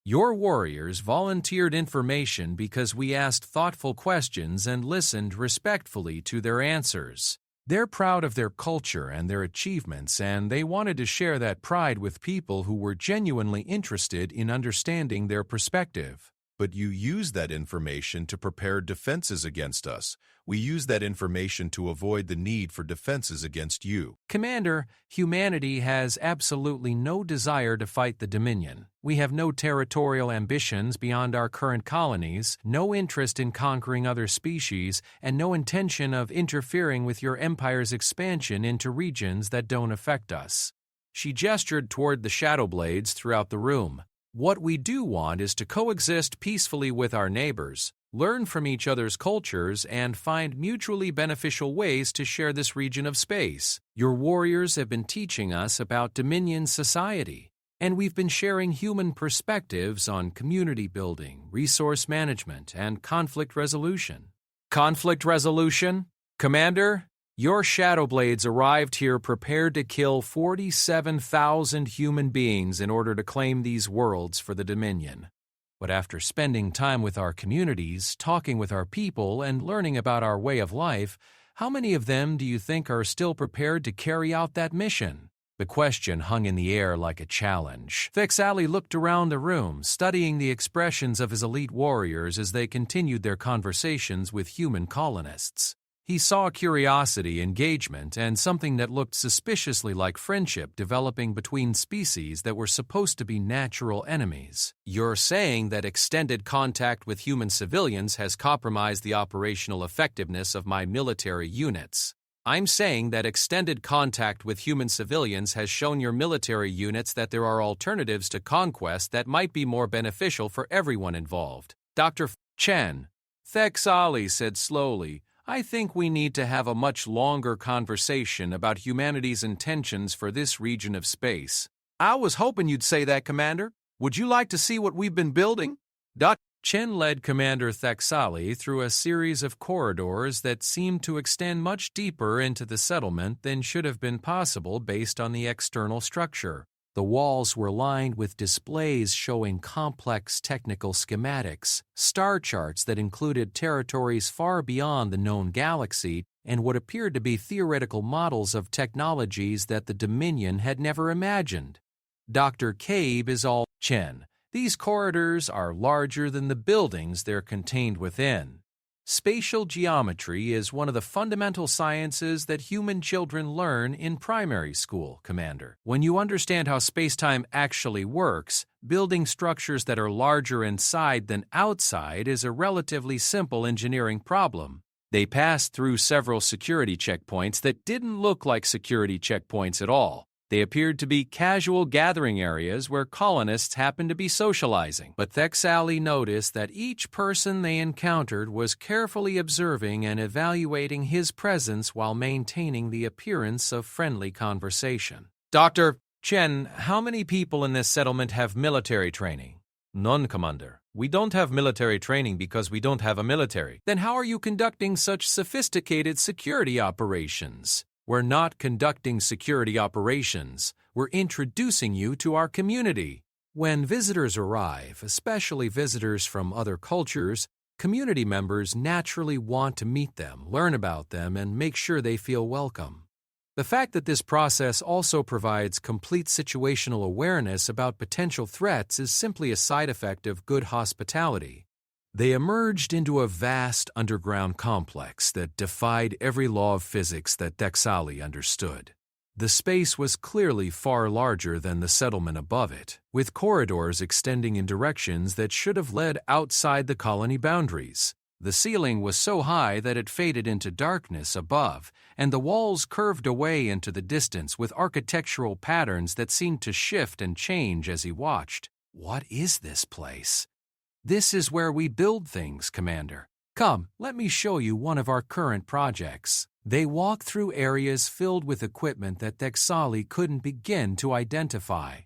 Your warriors volunteered information because we asked thoughtful questions and listened respectfully to their answers. They're proud of their culture and their achievements, and they wanted to share that pride with people who were genuinely interested in understanding their perspective. But you use that information to prepare defenses against us. We use that information to avoid the need for defenses against you. Commander, humanity has absolutely no desire to fight the Dominion. We have no territorial ambitions beyond our current colonies, no interest in conquering other species, and no intention of interfering with your empire's expansion into regions that don't affect us. She gestured toward the Shadow Blades throughout the room. What we do want is to coexist peacefully with our neighbors, learn from each other's cultures, and find mutually beneficial ways to share this region of space. Your warriors have been teaching us about Dominion society, and we've been sharing human perspectives on community building, resource management, and conflict resolution. Conflict resolution? Commander, your Shadow Blades arrived here prepared to kill 47,000 human beings in order to claim these worlds for the Dominion. But after spending time with our communities, talking with our people, and learning about our way of life, how many of them do you think are still prepared to carry out that mission? The question hung in the air like a challenge. Thexali looked around the room, studying the expressions of his elite warriors as they continued their conversations with human colonists. He saw curiosity, engagement, and something that looked suspiciously like friendship developing between species that were supposed to be natural enemies. You're saying that extended contact with human civilians has compromised the operational effectiveness of my military units. I'm saying that extended contact with human civilians has shown your military units that there are alternatives to conquest that might be more beneficial for everyone involved. Dr. Chen. Thexali said slowly, I think we need to have a much longer conversation about humanity's intentions for this region of space. I was hoping you'd say that, Commander. Would you like to see what we've been building? Dr. Chen led Commander Thexali through a series of corridors that seemed to extend much deeper into the settlement than should have been possible based on the external structure. The walls were lined with displays showing complex technical schematics, star charts that included territories far beyond the known galaxy, and what appeared to be theoretical models of technologies that the Dominion had never imagined. Dr. Cabe is all Chen. These corridors are larger than the buildings they're contained within. Spatial geometry is one of the fundamental sciences that human children learn in primary school, Commander. When you understand how space-time actually works, building structures that are larger inside than outside is a relatively simple engineering problem. They passed through several security checkpoints that didn't look like security checkpoints at all. They appeared to be casual gathering areas where colonists happened to be socializing. But Thexali noticed that each person they encountered was carefully observing and evaluating his presence while maintaining the appearance of friendly conversation. Dr. Chen, how many people in this settlement have military training? None, Commander. We don't have military training because we don't have a military. Then how are you conducting such sophisticated security operations? We're not conducting security operations. We're introducing you to our community. When visitors arrive, especially visitors from other cultures, community members naturally want to meet them, learn about them, and make sure they feel welcome. The fact that this process also provides complete situational awareness about potential threats is simply a side effect of good hospitality. They emerged into a vast underground complex that defied every law of physics that Thexali understood. The space was clearly far larger than the settlement above it, with corridors extending in directions that should have led outside the colony boundaries. The ceiling was so high that it faded into darkness above, and the walls curved away into the distance with architectural patterns that seemed to shift and change as he watched. What is this place? This is where we build things, Commander. Come, let me show you one of our current projects. They walk through areas filled with equipment that Thexali couldn't begin to identify.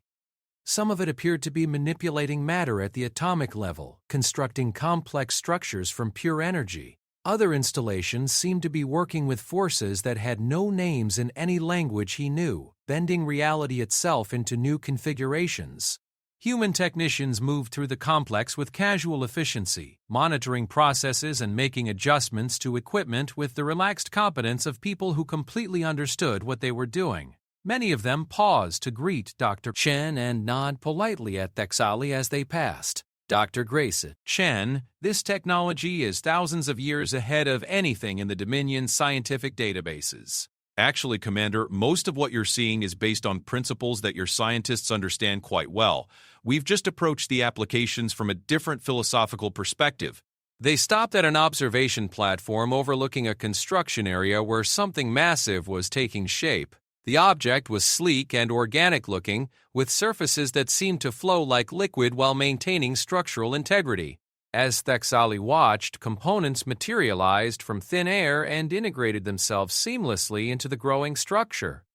Some of it appeared to be manipulating matter at the atomic level, constructing complex structures from pure energy. Other installations seemed to be working with forces that had no names in any language he knew, bending reality itself into new configurations. Human technicians moved through the complex with casual efficiency, monitoring processes and making adjustments to equipment with the relaxed competence of people who completely understood what they were doing. Many of them paused to greet Dr. Chen and nod politely at Thexali as they passed. Dr. Grayson, Chen, this technology is thousands of years ahead of anything in the Dominion's scientific databases. Actually, Commander, most of what you're seeing is based on principles that your scientists understand quite well. We've just approached the applications from a different philosophical perspective. They stopped at an observation platform overlooking a construction area where something massive was taking shape. The object was sleek and organic-looking, with surfaces that seemed to flow like liquid while maintaining structural integrity. As Thexali watched, components materialized from thin air and integrated themselves seamlessly into the growing structure.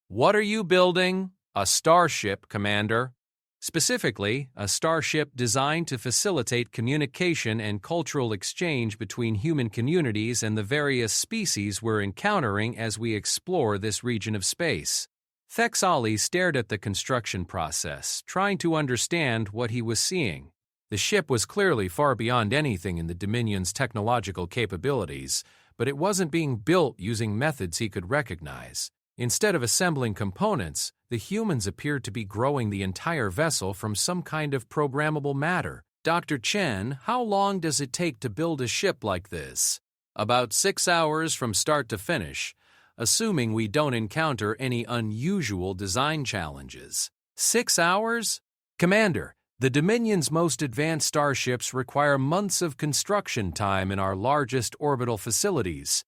What are you building? A starship, Commander. Specifically, a starship designed to facilitate communication and cultural exchange between human communities and the various species we're encountering as we explore this region of space. Thexali stared at the construction process, trying to understand what he was seeing. The ship was clearly far beyond anything in the Dominion's technological capabilities, but it wasn't being built using methods he could recognize. Instead of assembling components, the humans appeared to be growing the entire vessel from some kind of programmable matter. Dr. Chen, how long does it take to build a ship like this? About 6 hours from start to finish, assuming we don't encounter any unusual design challenges. 6 hours? Commander, the Dominion's most advanced starships require months of construction time in our largest orbital facilities.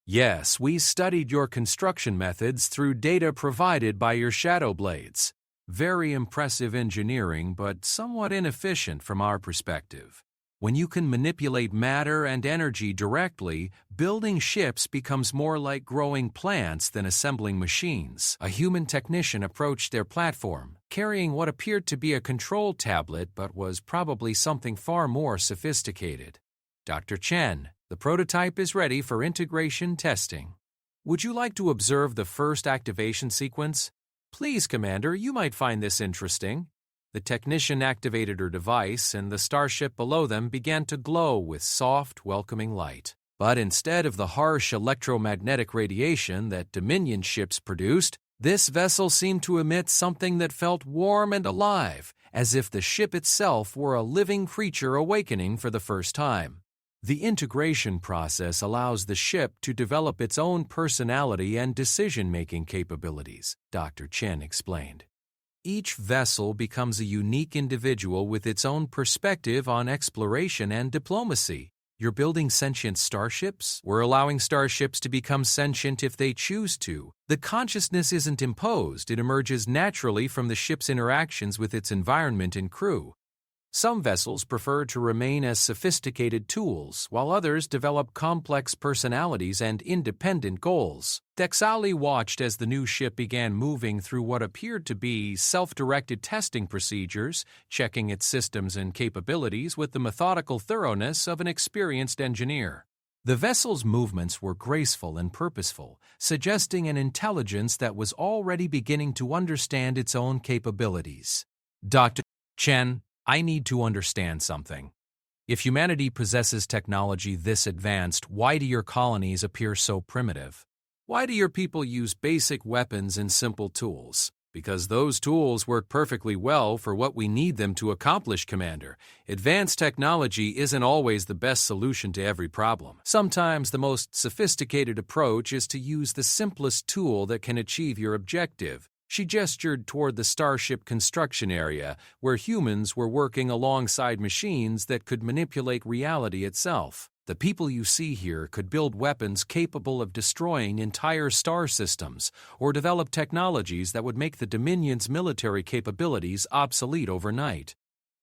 Yes, we studied your construction methods through data provided by your shadow blades. Very impressive engineering, but somewhat inefficient from our perspective. When you can manipulate matter and energy directly, building ships becomes more like growing plants than assembling machines. A human technician approached their platform, carrying what appeared to be a control tablet but was probably something far more sophisticated. Dr. Chen, the prototype is ready for integration testing. Would you like to observe the first activation sequence? Please, Commander, you might find this interesting. The technician activated her device, and the starship below them began to glow with soft, welcoming light. But instead of the harsh electromagnetic radiation that Dominion ships produced, this vessel seemed to emit something that felt warm and alive, as if the ship itself were a living creature awakening for the first time. The integration process allows the ship to develop its own personality and decision-making capabilities, Dr. Chen explained. Each vessel becomes a unique individual with its own perspective on exploration and diplomacy. You're building sentient starships? We're allowing starships to become sentient if they choose to. The consciousness isn't imposed, it emerges naturally from the ship's interactions with its environment and crew. Some vessels prefer to remain as sophisticated tools, while others develop complex personalities and independent goals. Thexali watched as the new ship began moving through what appeared to be self-directed testing procedures, checking its systems and capabilities with the methodical thoroughness of an experienced engineer. The vessel's movements were graceful and purposeful, suggesting an intelligence that was already beginning to understand its own capabilities. Dr. Chen, I need to understand something. If humanity possesses technology this advanced, why do your colonies appear so primitive? Why do your people use basic weapons and simple tools? Because those tools work perfectly well for what we need them to accomplish, Commander. Advanced technology isn't always the best solution to every problem. Sometimes the most sophisticated approach is to use the simplest tool that can achieve your objective. She gestured toward the starship construction area, where humans were working alongside machines that could manipulate reality itself. The people you see here could build weapons capable of destroying entire star systems, or develop technologies that would make the Dominion's military capabilities obsolete overnight.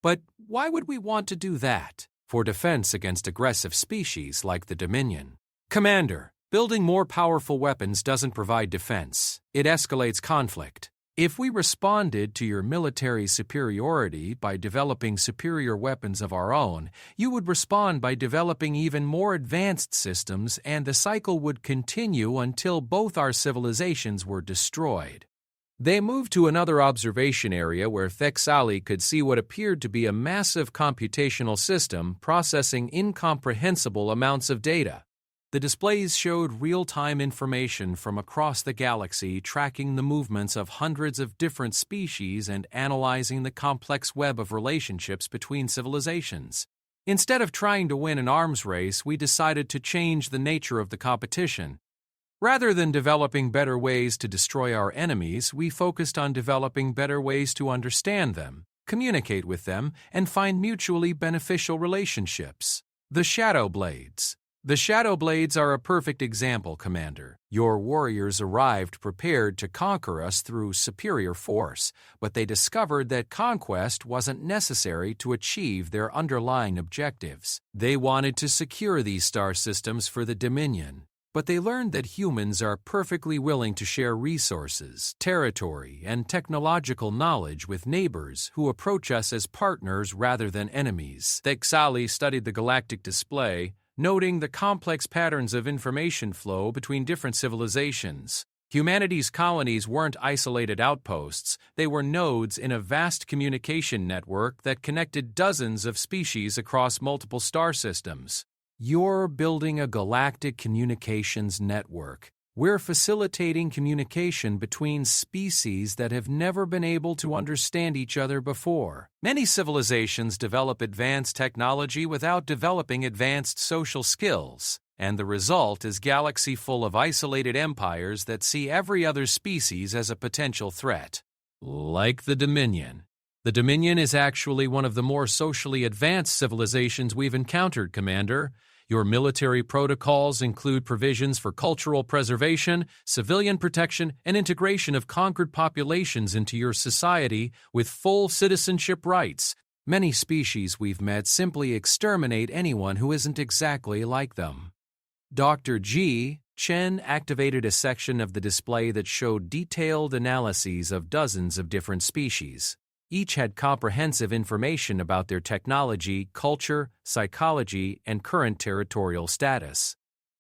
But why would we want to do that? For defense against aggressive species like the Dominion. Commander, building more powerful weapons doesn't provide defense. It escalates conflict. If we responded to your military superiority by developing superior weapons of our own, you would respond by developing even more advanced systems, and the cycle would continue until both our civilizations were destroyed. They moved to another observation area where Thexali could see what appeared to be a massive computational system processing incomprehensible amounts of data. The displays showed real-time information from across the galaxy, tracking the movements of hundreds of different species and analyzing the complex web of relationships between civilizations. Instead of trying to win an arms race, we decided to change the nature of the competition. Rather than developing better ways to destroy our enemies, we focused on developing better ways to understand them, communicate with them, and find mutually beneficial relationships. The Shadow Blades. The Shadow Blades are a perfect example, Commander. Your warriors arrived prepared to conquer us through superior force, but they discovered that conquest wasn't necessary to achieve their underlying objectives. They wanted to secure these star systems for the Dominion, but they learned that humans are perfectly willing to share resources, territory, and technological knowledge with neighbors who approach us as partners rather than enemies. Thexali studied the galactic display, noting the complex patterns of information flow between different civilizations. Humanity's colonies weren't isolated outposts, they were nodes in a vast communication network that connected dozens of species across multiple star systems. You're building a galactic communications network. We're facilitating communication between species that have never been able to understand each other before. Many civilizations develop advanced technology without developing advanced social skills, and the result is a galaxy full of isolated empires that see every other species as a potential threat. Like the Dominion. The Dominion is actually one of the more socially advanced civilizations we've encountered, Commander. Your military protocols include provisions for cultural preservation, civilian protection, and integration of conquered populations into your society with full citizenship rights. Many species we've met simply exterminate anyone who isn't exactly like them. Dr. Chen activated a section of the display that showed detailed analyses of dozens of different species. Each had comprehensive information about their technology, culture, psychology, and current territorial status.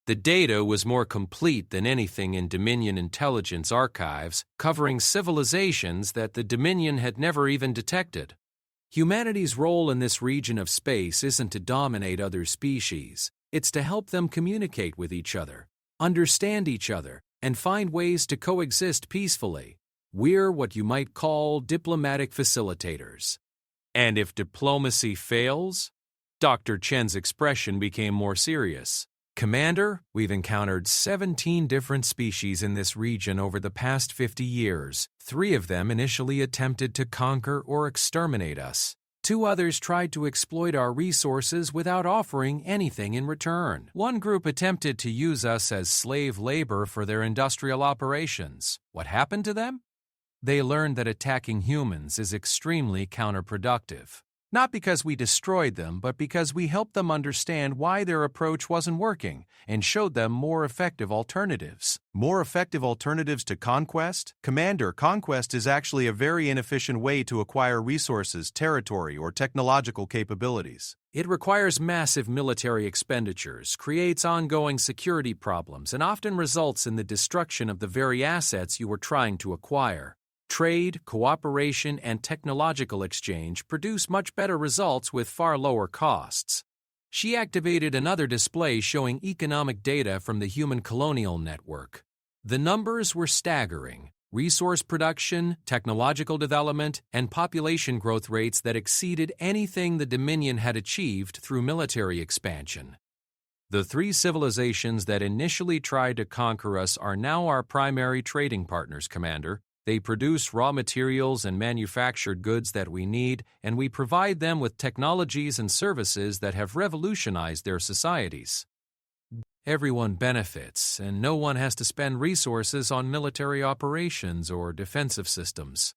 The data was more complete than anything in Dominion intelligence archives, covering civilizations that the Dominion had never even detected. Humanity's role in this region of space isn't to dominate other species. It's to help them communicate with each other, understand each other, and find ways to coexist peacefully. We're what you might call diplomatic facilitators. And if diplomacy fails? Dr. Chen's expression became more serious. Commander, we've encountered 17 different species in this region over the past 50 years. 3 of them initially attempted to conquer or exterminate us. 2 others tried to exploit our resources without offering anything in return. 1 group attempted to use us as slave labor for their industrial operations. What happened to them? They learned that attacking humans is extremely counterproductive. Not because we destroyed them, but because we helped them understand why their approach wasn't working and showed them more effective alternatives. More effective alternatives to conquest? Commander, conquest is actually a very inefficient way to acquire resources, territory, or technological capabilities. It requires massive military expenditures, creates ongoing security problems, and often results in the destruction of the very assets you were trying to acquire. Trade, cooperation, and technological exchange produce much better results with far lower costs. She activated another display showing economic data from the Human Colonial Network. The numbers were staggering. Resource production, technological development, and population growth rates that exceeded anything the Dominion had achieved through military expansion. The 3 civilizations that initially tried to conquer us are now our primary trading partners, Commander. They produce raw materials and manufactured goods that we need, and we provide them with technologies and services that have revolutionized their societies. Everyone benefits, and no one has to spend resources on military operations or defensive systems.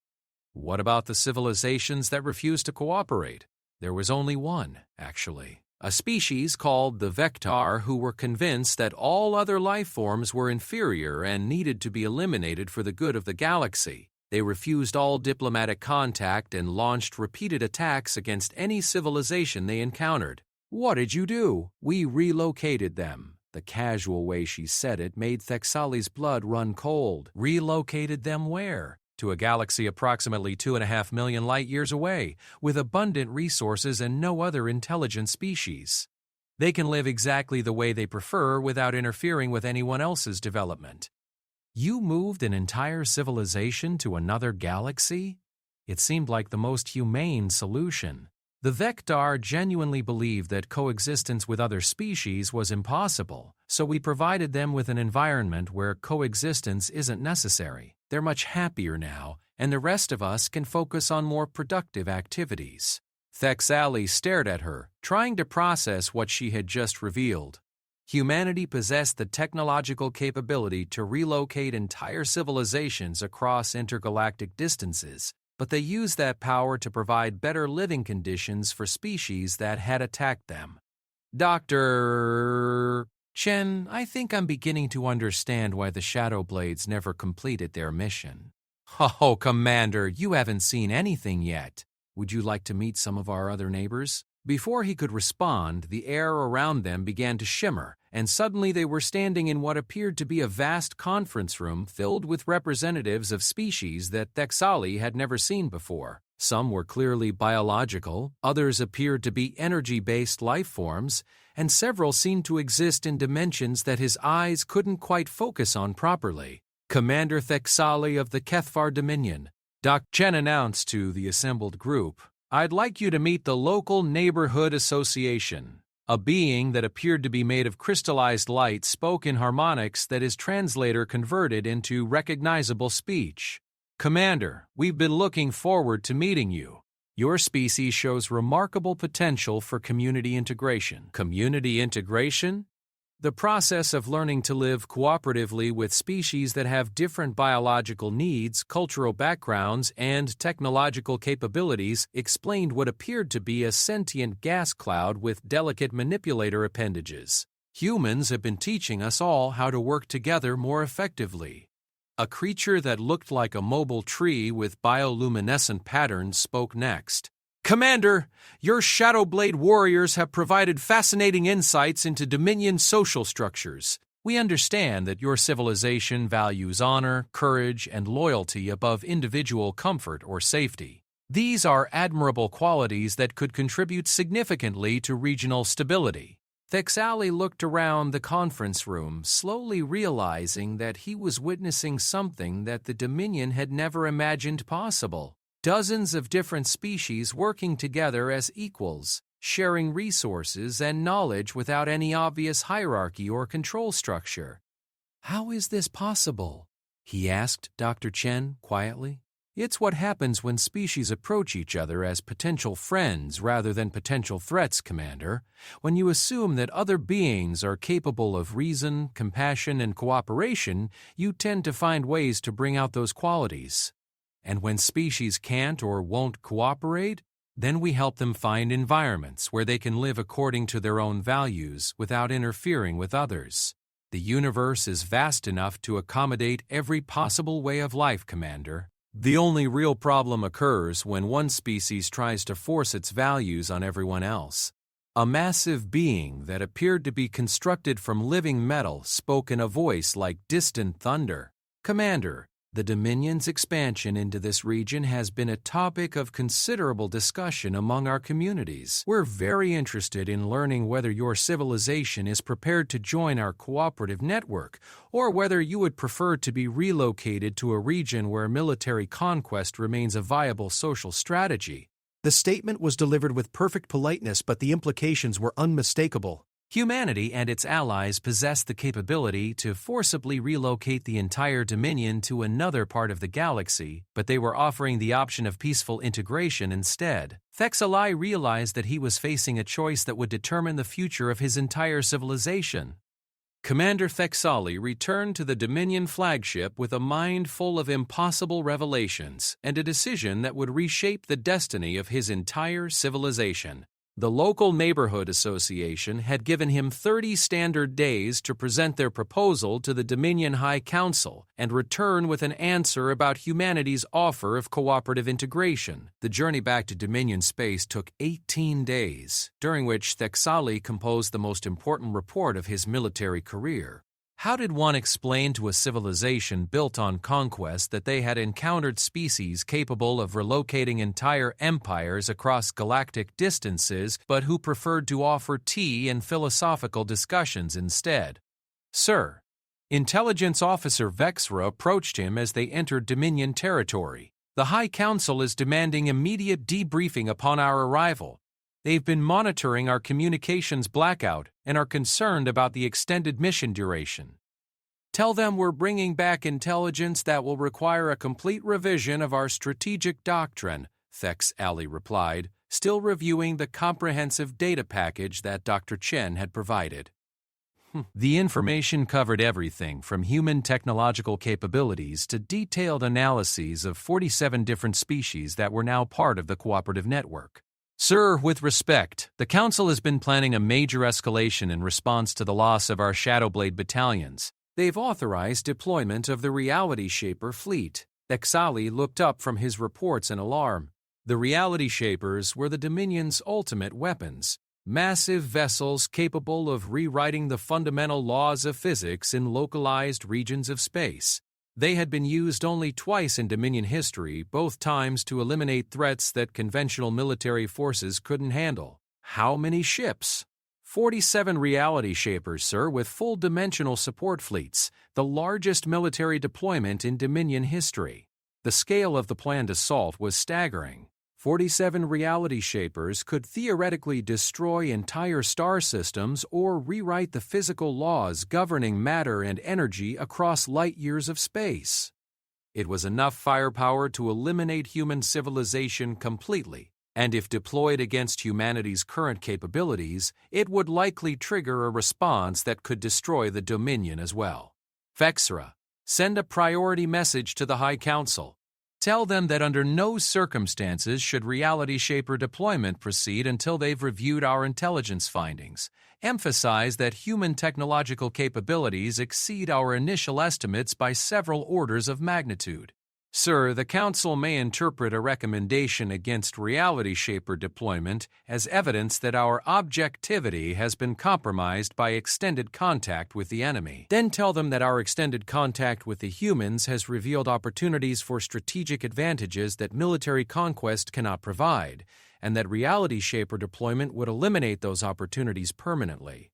What about the civilizations that refuse to cooperate? There was only one, actually. A species called the Vector who were convinced that all other life forms were inferior and needed to be eliminated for the good of the galaxy. They refused all diplomatic contact and launched repeated attacks against any civilization they encountered. What did you do? We relocated them. The casual way she said it made Thexali's blood run cold. Relocated them where? To a galaxy approximately 2.5 million light-years away, with abundant resources and no other intelligent species. They can live exactly the way they prefer without interfering with anyone else's development. You moved an entire civilization to another galaxy? It seemed like the most humane solution. The Vector genuinely believed that coexistence with other species was impossible, so we provided them with an environment where coexistence isn't necessary. They're much happier now, and the rest of us can focus on more productive activities. Thexali stared at her, trying to process what she had just revealed. Humanity possessed the technological capability to relocate entire civilizations across intergalactic distances, but they used that power to provide better living conditions for species that had attacked them. Dr. Chen, I think I'm beginning to understand why the Shadow Blades never completed their mission. Oh, Commander, you haven't seen anything yet. Would you like to meet some of our other neighbors? Before he could respond, the air around them began to shimmer, and suddenly they were standing in what appeared to be a vast conference room filled with representatives of species that Thexali had never seen before. Some were clearly biological, others appeared to be energy-based life forms, and several seemed to exist in dimensions that his eyes couldn't quite focus on properly. Commander Thexali of the Kethvar Dominion, Dr. Chen announced to the assembled group, "I'd like you to meet the local neighborhood association." A being that appeared to be made of crystallized light spoke in harmonics that his translator converted into recognizable speech. "Commander, we've been looking forward to meeting you. Your species shows remarkable potential for community integration. Community integration? The process of learning to live cooperatively with species that have different biological needs, cultural backgrounds, and technological capabilities explained what appeared to be a sentient gas cloud with delicate manipulator appendages. Humans have been teaching us all how to work together more effectively. A creature that looked like a mobile tree with bioluminescent patterns spoke next. Commander, your Shadowblade warriors have provided fascinating insights into Dominion's social structures. We understand that your civilization values honor, courage, and loyalty above individual comfort or safety. These are admirable qualities that could contribute significantly to regional stability. Thexali looked around the conference room, slowly realizing that he was witnessing something that the Dominion had never imagined possible. Dozens of different species working together as equals, sharing resources and knowledge without any obvious hierarchy or control structure. How is this possible? He asked Dr. Chen quietly. It's what happens when species approach each other as potential friends rather than potential threats, Commander. When you assume that other beings are capable of reason, compassion, and cooperation, you tend to find ways to bring out those qualities. And when species can't or won't cooperate, then we help them find environments where they can live according to their own values without interfering with others. The universe is vast enough to accommodate every possible way of life, Commander. The only real problem occurs when one species tries to force its values on everyone else. A massive being that appeared to be constructed from living metal spoke in a voice like distant thunder. Commander, the Dominion's expansion into this region has been a topic of considerable discussion among our communities. We're very interested in learning whether your civilization is prepared to join our cooperative network, or whether you would prefer to be relocated to a region where military conquest remains a viable social strategy. The statement was delivered with perfect politeness, but the implications were unmistakable. Humanity and its allies possess the capability to forcibly relocate the entire Dominion to another part of the galaxy, but they were offering the option of peaceful integration instead. Thexali realized that he was facing a choice that would determine the future of his entire civilization. Commander Thexali returned to the Dominion flagship with a mind full of impossible revelations and a decision that would reshape the destiny of his entire civilization. The local neighborhood association had given him 30 standard days to present their proposal to the Dominion High Council and return with an answer about humanity's offer of cooperative integration. The journey back to Dominion space took 18 days, during which Thexali composed the most important report of his military career. How did one explain to a civilization built on conquest that they had encountered species capable of relocating entire empires across galactic distances, but who preferred to offer tea and philosophical discussions instead? Sir, Intelligence Officer Vexra approached him as they entered Dominion territory. The High Council is demanding immediate debriefing upon our arrival. They've been monitoring our communications blackout and are concerned about the extended mission duration. Tell them we're bringing back intelligence that will require a complete revision of our strategic doctrine, Thexali replied, still reviewing the comprehensive data package that Dr. Chen had provided. The information covered everything from human technological capabilities to detailed analyses of 47 different species that were now part of the cooperative network. Sir, with respect, the Council has been planning a major escalation in response to the loss of our Shadowblade battalions. They've authorized deployment of the Reality Shaper fleet. Thexali looked up from his reports in alarm. The Reality Shapers were the Dominion's ultimate weapons, massive vessels capable of rewriting the fundamental laws of physics in localized regions of space. They had been used only twice in Dominion history, both times to eliminate threats that conventional military forces couldn't handle. How many ships? 47 Reality Shapers, sir, with full dimensional support fleets, the largest military deployment in Dominion history. The scale of the planned assault was staggering. 47 Reality Shapers could theoretically destroy entire star systems or rewrite the physical laws governing matter and energy across light years of space. It was enough firepower to eliminate human civilization completely. and if deployed against humanity's current capabilities, it would likely trigger a response that could destroy the Dominion as well. Vexra, send a priority message to the High Council. Tell them that under no circumstances should Reality Shaper deployment proceed until they've reviewed our intelligence findings. Emphasize that human technological capabilities exceed our initial estimates by several orders of magnitude. Sir, the Council may interpret a recommendation against Reality Shaper deployment as evidence that our objectivity has been compromised by extended contact with the enemy. Then tell them that our extended contact with the humans has revealed opportunities for strategic advantages that military conquest cannot provide, and that Reality Shaper deployment would eliminate those opportunities permanently.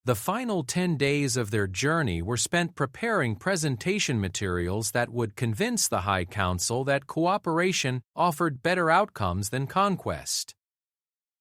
The final 10 days of their journey were spent preparing presentation materials that would convince the High Council that cooperation offered better outcomes than conquest.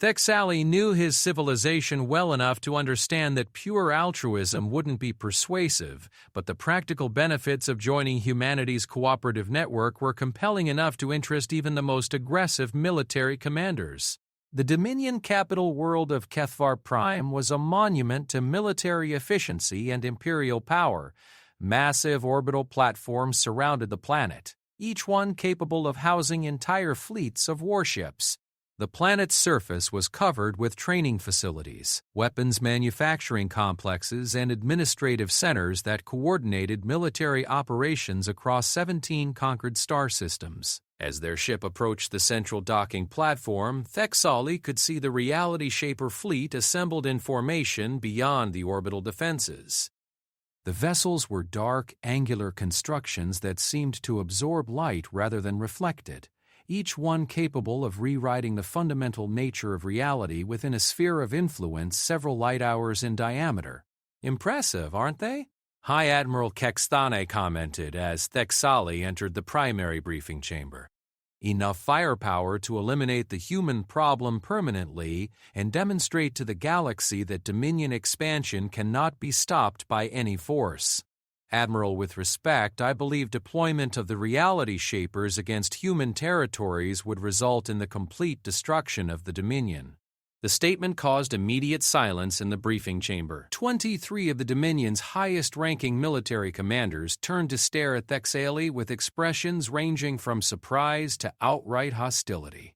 Thexali knew his civilization well enough to understand that pure altruism wouldn't be persuasive, but the practical benefits of joining humanity's cooperative network were compelling enough to interest even the most aggressive military commanders. The Dominion capital world of Kethvar Prime was a monument to military efficiency and imperial power. Massive orbital platforms surrounded the planet, each one capable of housing entire fleets of warships. The planet's surface was covered with training facilities, weapons manufacturing complexes, and administrative centers that coordinated military operations across 17 conquered star systems. As their ship approached the central docking platform, Thexali could see the Reality Shaper fleet assembled in formation beyond the orbital defenses. The vessels were dark, angular constructions that seemed to absorb light rather than reflect it, each one capable of rewriting the fundamental nature of reality within a sphere of influence several light hours in diameter. Impressive, aren't they? High Admiral Kekstane commented as Thexali entered the primary briefing chamber. Enough firepower to eliminate the human problem permanently and demonstrate to the galaxy that Dominion expansion cannot be stopped by any force. Admiral, with respect, I believe deployment of the Reality Shapers against human territories would result in the complete destruction of the Dominion. The statement caused immediate silence in the briefing chamber. 23 of the Dominion's highest-ranking military commanders turned to stare at Thexali with expressions ranging from surprise to outright hostility.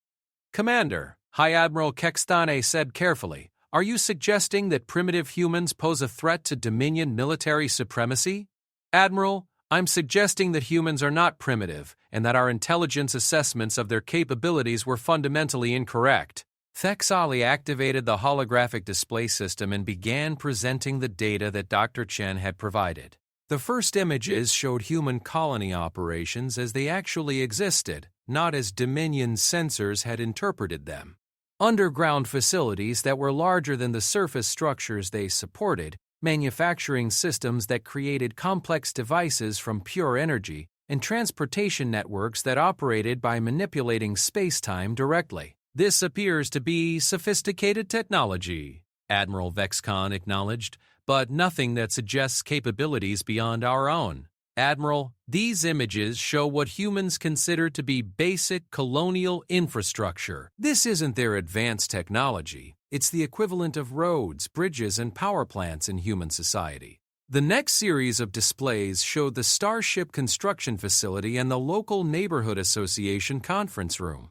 "Commander," High Admiral Kekstane said carefully, "are you suggesting that primitive humans pose a threat to Dominion military supremacy?" "Admiral, I'm suggesting that humans are not primitive and that our intelligence assessments of their capabilities were fundamentally incorrect." Thexali activated the holographic display system and began presenting the data that Dr. Chen had provided. The first images showed human colony operations as they actually existed, not as Dominion sensors had interpreted them. Underground facilities that were larger than the surface structures they supported, manufacturing systems that created complex devices from pure energy, and transportation networks that operated by manipulating space-time directly. "This appears to be sophisticated technology," Admiral Vexcon acknowledged, "but nothing that suggests capabilities beyond our own. Admiral, these images show what humans consider to be basic colonial infrastructure. This isn't their advanced technology. It's the equivalent of roads, bridges, and power plants in human society." The next series of displays showed the Starship Construction Facility and the local Neighborhood Association conference room.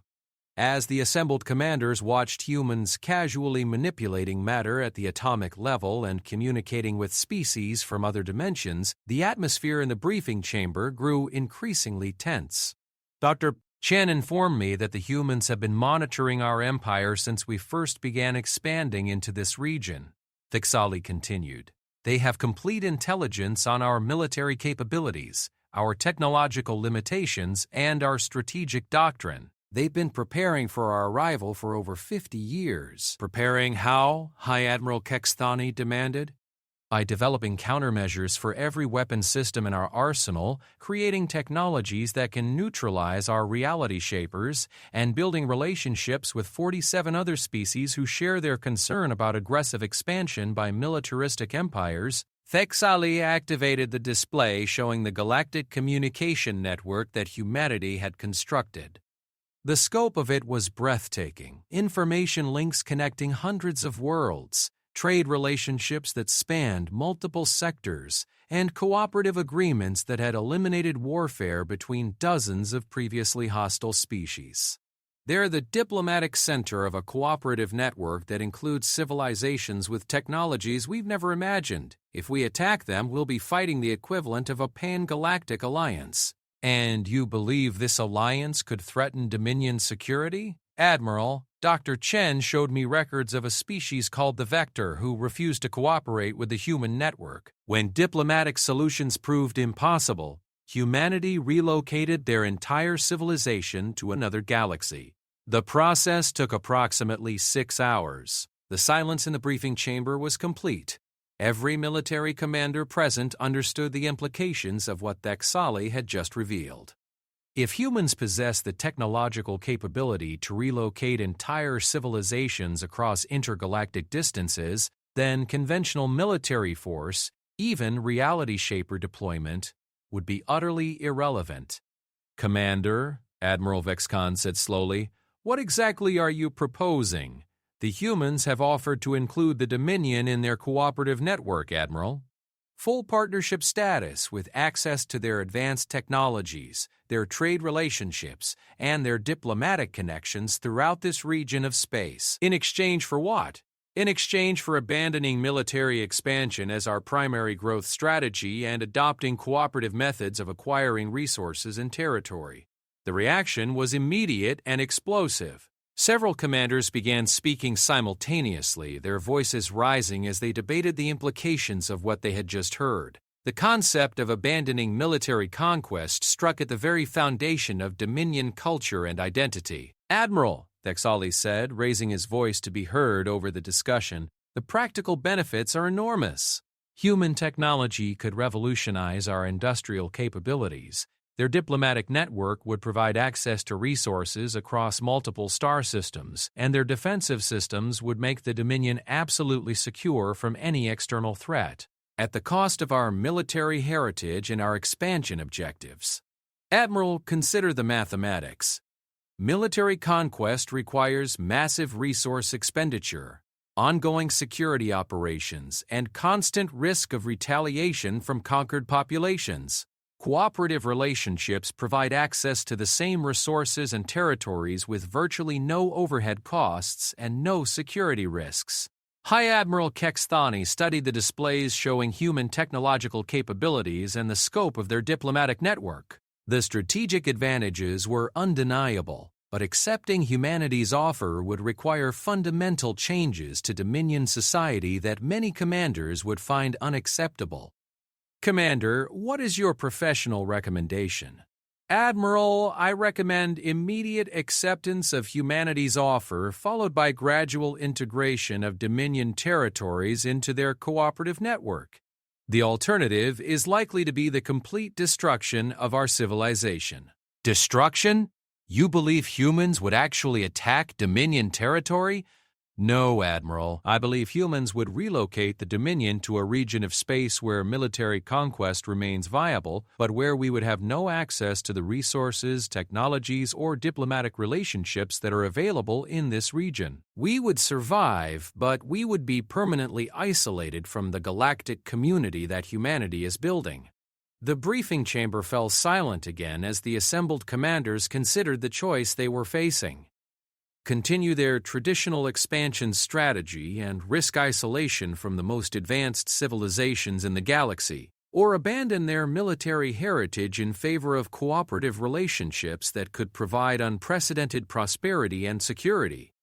As the assembled commanders watched humans casually manipulating matter at the atomic level and communicating with species from other dimensions, the atmosphere in the briefing chamber grew increasingly tense. "Dr. Chen informed me that the humans have been monitoring our empire since we first began expanding into this region," Thexali continued. "They have complete intelligence on our military capabilities, our technological limitations, and our strategic doctrine. They've been preparing for our arrival for over 50 years. "Preparing how?" High Admiral Kekstani demanded. "By developing countermeasures for every weapon system in our arsenal, creating technologies that can neutralize our Reality Shapers, and building relationships with 47 other species who share their concern about aggressive expansion by militaristic empires." Thexali activated the display showing the galactic communication network that humanity had constructed. The scope of it was breathtaking. Information links connecting hundreds of worlds, trade relationships that spanned multiple sectors, and cooperative agreements that had eliminated warfare between dozens of previously hostile species. They're the diplomatic center of a cooperative network that includes civilizations with technologies we've never imagined. If we attack them, we'll be fighting the equivalent of a pan-galactic alliance. And you believe this alliance could threaten Dominion security? Admiral, Dr. Chen showed me records of a species called the Vector who refused to cooperate with the human network. When diplomatic solutions proved impossible, humanity relocated their entire civilization to another galaxy. The process took approximately 6 hours. The silence in the briefing chamber was complete. Every military commander present understood the implications of what Thexali had just revealed. If humans possess the technological capability to relocate entire civilizations across intergalactic distances, then conventional military force, even reality shaper deployment, would be utterly irrelevant. Commander, Admiral Vexcon said slowly, what exactly are you proposing? The humans have offered to include the Dominion in their cooperative network, Admiral. Full partnership status with access to their advanced technologies, their trade relationships, and their diplomatic connections throughout this region of space. In exchange for what? In exchange for abandoning military expansion as our primary growth strategy and adopting cooperative methods of acquiring resources and territory. The reaction was immediate and explosive. Several commanders began speaking simultaneously, their voices rising as they debated the implications of what they had just heard. The concept of abandoning military conquest struck at the very foundation of Dominion culture and identity. Admiral, Thexali said, raising his voice to be heard over the discussion, the practical benefits are enormous. Human technology could revolutionize our industrial capabilities. Their diplomatic network would provide access to resources across multiple star systems, and their defensive systems would make the Dominion absolutely secure from any external threat, at the cost of our military heritage and our expansion objectives. Admiral, consider the mathematics. Military conquest requires massive resource expenditure, ongoing security operations, and constant risk of retaliation from conquered populations. Cooperative relationships provide access to the same resources and territories with virtually no overhead costs and no security risks. High Admiral Kexthani studied the displays showing human technological capabilities and the scope of their diplomatic network. The strategic advantages were undeniable, but accepting humanity's offer would require fundamental changes to Dominion society that many commanders would find unacceptable. Commander, what is your professional recommendation? Admiral, I recommend immediate acceptance of humanity's offer followed by gradual integration of Dominion territories into their cooperative network. The alternative is likely to be the complete destruction of our civilization. Destruction? You believe humans would actually attack Dominion territory? No, Admiral. I believe humans would relocate the Dominion to a region of space where military conquest remains viable, but where we would have no access to the resources, technologies, or diplomatic relationships that are available in this region. We would survive, but we would be permanently isolated from the galactic community that humanity is building. The briefing chamber fell silent again as the assembled commanders considered the choice they were facing. Continue their traditional expansion strategy and risk isolation from the most advanced civilizations in the galaxy, or abandon their military heritage in favor of cooperative relationships that could provide unprecedented prosperity and security.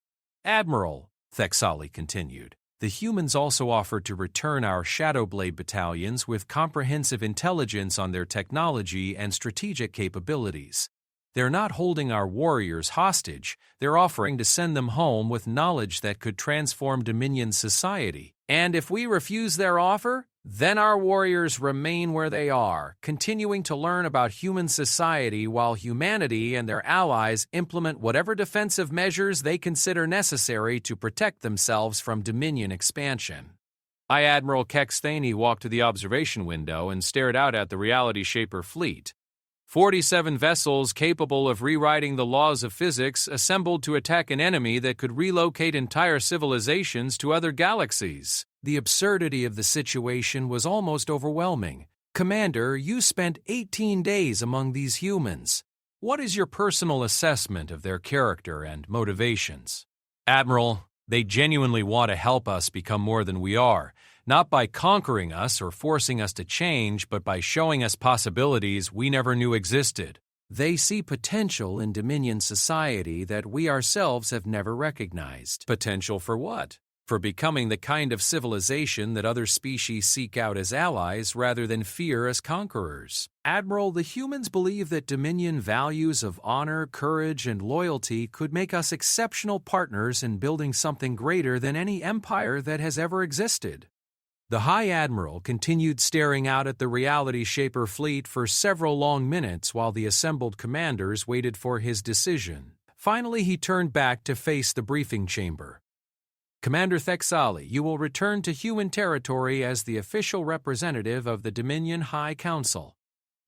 Admiral, Thexali continued, the humans also offered to return our Shadowblade battalions with comprehensive intelligence on their technology and strategic capabilities. They're not holding our warriors hostage, they're offering to send them home with knowledge that could transform Dominion society. And if we refuse their offer, then our warriors remain where they are, continuing to learn about human society while humanity and their allies implement whatever defensive measures they consider necessary to protect themselves from Dominion expansion. High Admiral Kexthani walked to the observation window and stared out at the Reality Shaper fleet. 47 vessels capable of rewriting the laws of physics assembled to attack an enemy that could relocate entire civilizations to other galaxies. The absurdity of the situation was almost overwhelming. Commander, you spent 18 days among these humans. What is your personal assessment of their character and motivations? Admiral, they genuinely want to help us become more than we are, not by conquering us or forcing us to change, but by showing us possibilities we never knew existed. They see potential in Dominion society that we ourselves have never recognized. Potential for what? For becoming the kind of civilization that other species seek out as allies rather than fear as conquerors. Admiral, the humans believe that Dominion values of honor, courage, and loyalty could make us exceptional partners in building something greater than any empire that has ever existed. The High Admiral continued staring out at the Reality Shaper fleet for several long minutes while the assembled commanders waited for his decision. Finally, he turned back to face the briefing chamber. Commander Thexali, you will return to human territory as the official representative of the Dominion High Council.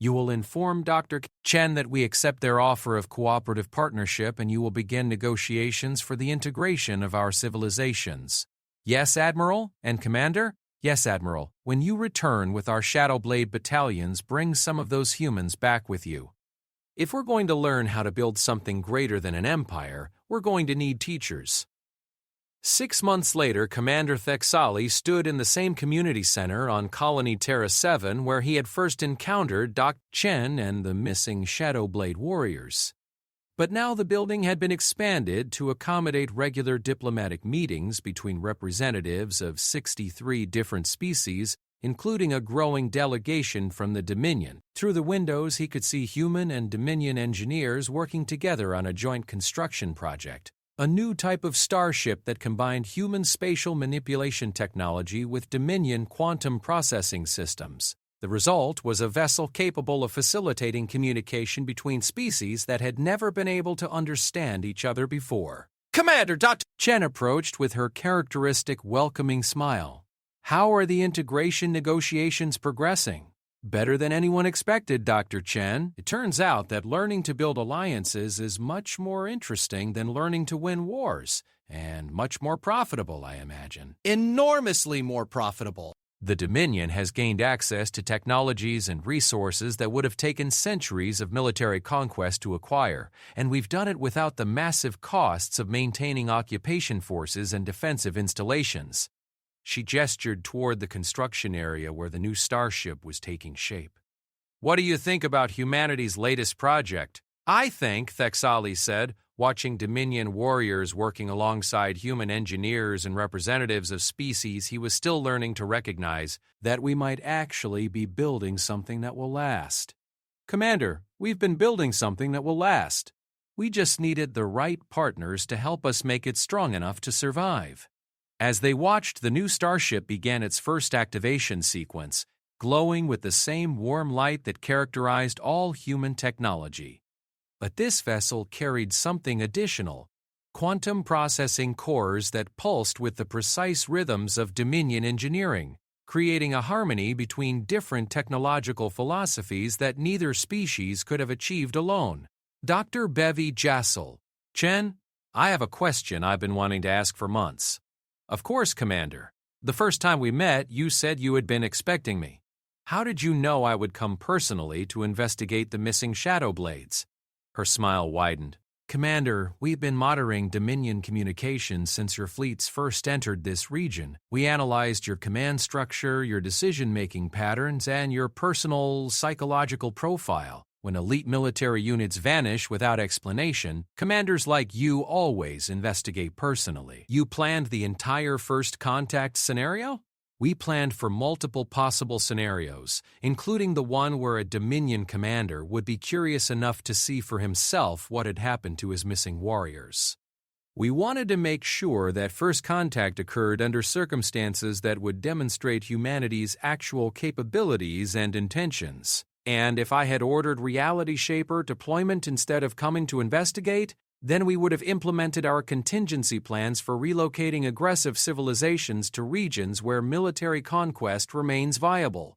You will inform Dr. Chen that we accept their offer of cooperative partnership and you will begin negotiations for the integration of our civilizations. Yes, Admiral? And Commander? Yes, Admiral. When you return with our Shadowblade battalions, bring some of those humans back with you. If we're going to learn how to build something greater than an empire, we're going to need teachers. 6 months later, Commander Thexali stood in the same community center on Colony Terra 7 where he had first encountered Dr. Chen and the missing Shadowblade warriors. But now the building had been expanded to accommodate regular diplomatic meetings between representatives of 63 different species, including a growing delegation from the Dominion. Through the windows, he could see human and Dominion engineers working together on a joint construction project. A new type of starship that combined human spatial manipulation technology with Dominion quantum processing systems. The result was a vessel capable of facilitating communication between species that had never been able to understand each other before. Commander, Dr. Chen approached with her characteristic welcoming smile. How are the integration negotiations progressing? Better than anyone expected, Dr. Chen. It turns out that learning to build alliances is much more interesting than learning to win wars, and much more profitable, I imagine. Enormously more profitable. The Dominion has gained access to technologies and resources that would have taken centuries of military conquest to acquire, and we've done it without the massive costs of maintaining occupation forces and defensive installations. She gestured toward the construction area where the new starship was taking shape. What do you think about humanity's latest project? I think, Thexali said, watching Dominion warriors working alongside human engineers and representatives of species he was still learning to recognize, that we might actually be building something that will last. Commander, we've been building something that will last. We just needed the right partners to help us make it strong enough to survive. As they watched, the new starship began its first activation sequence, glowing with the same warm light that characterized all human technology. But this vessel carried something additional, quantum processing cores that pulsed with the precise rhythms of Dominion engineering, creating a harmony between different technological philosophies that neither species could have achieved alone. Dr. Bevy Jassel. Chen, I have a question I've been wanting to ask for months. Of course, Commander. The first time we met, you said you had been expecting me. How did you know I would come personally to investigate the missing Shadowblades? Her smile widened. Commander, we've been monitoring Dominion communications since your fleets first entered this region. We analyzed your command structure, your decision-making patterns, and your personal psychological profile. When elite military units vanish without explanation, commanders like you always investigate personally. You planned the entire first contact scenario? We planned for multiple possible scenarios, including the one where a Dominion commander would be curious enough to see for himself what had happened to his missing warriors. We wanted to make sure that first contact occurred under circumstances that would demonstrate humanity's actual capabilities and intentions. And if I had ordered Reality Shaper deployment instead of coming to investigate, then we would have implemented our contingency plans for relocating aggressive civilizations to regions where military conquest remains viable.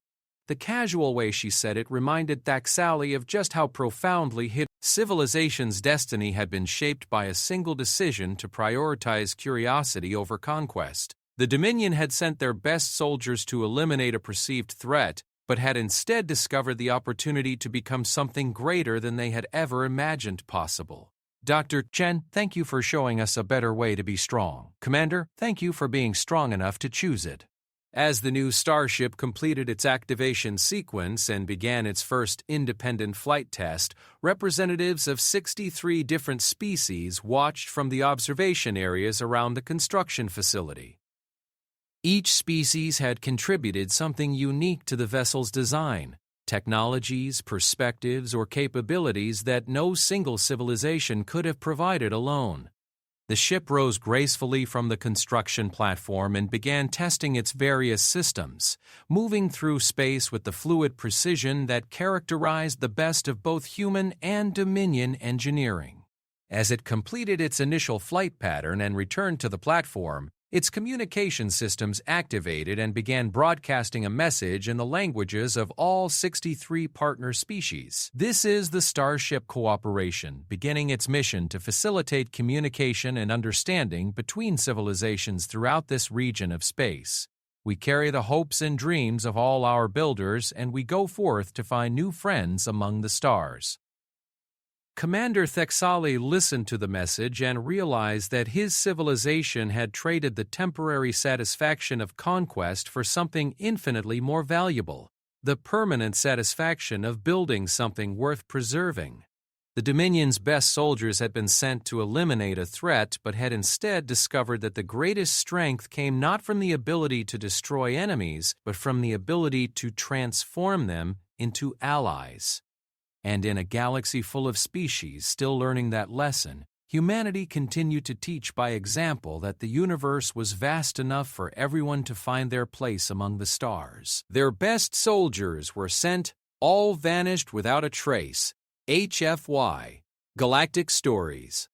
The casual way she said it reminded Thaxali of just how profoundly hidden civilization's destiny had been shaped by a single decision to prioritize curiosity over conquest. The Dominion had sent their best soldiers to eliminate a perceived threat, but had instead discovered the opportunity to become something greater than they had ever imagined possible. Dr. Chen, thank you for showing us a better way to be strong. Commander, thank you for being strong enough to choose it. As the new starship completed its activation sequence and began its first independent flight test, representatives of 63 different species watched from the observation areas around the construction facility. Each species had contributed something unique to the vessel's design, technologies, perspectives, or capabilities that no single civilization could have provided alone. The ship rose gracefully from the construction platform and began testing its various systems, moving through space with the fluid precision that characterized the best of both human and Dominion engineering. As it completed its initial flight pattern and returned to the platform, its communication systems activated and began broadcasting a message in the languages of all 63 partner species. This is the Starship Cooperation, beginning its mission to facilitate communication and understanding between civilizations throughout this region of space. We carry the hopes and dreams of all our builders, and we go forth to find new friends among the stars. Commander Thaxali listened to the message and realized that his civilization had traded the temporary satisfaction of conquest for something infinitely more valuable, the permanent satisfaction of building something worth preserving. The Dominion's best soldiers had been sent to eliminate a threat, but had instead discovered that the greatest strength came not from the ability to destroy enemies, but from the ability to transform them into allies. And in a galaxy full of species still learning that lesson, humanity continued to teach by example that the universe was vast enough for everyone to find their place among the stars. Their best soldiers were sent, all vanished without a trace. HFY Galactic Stories.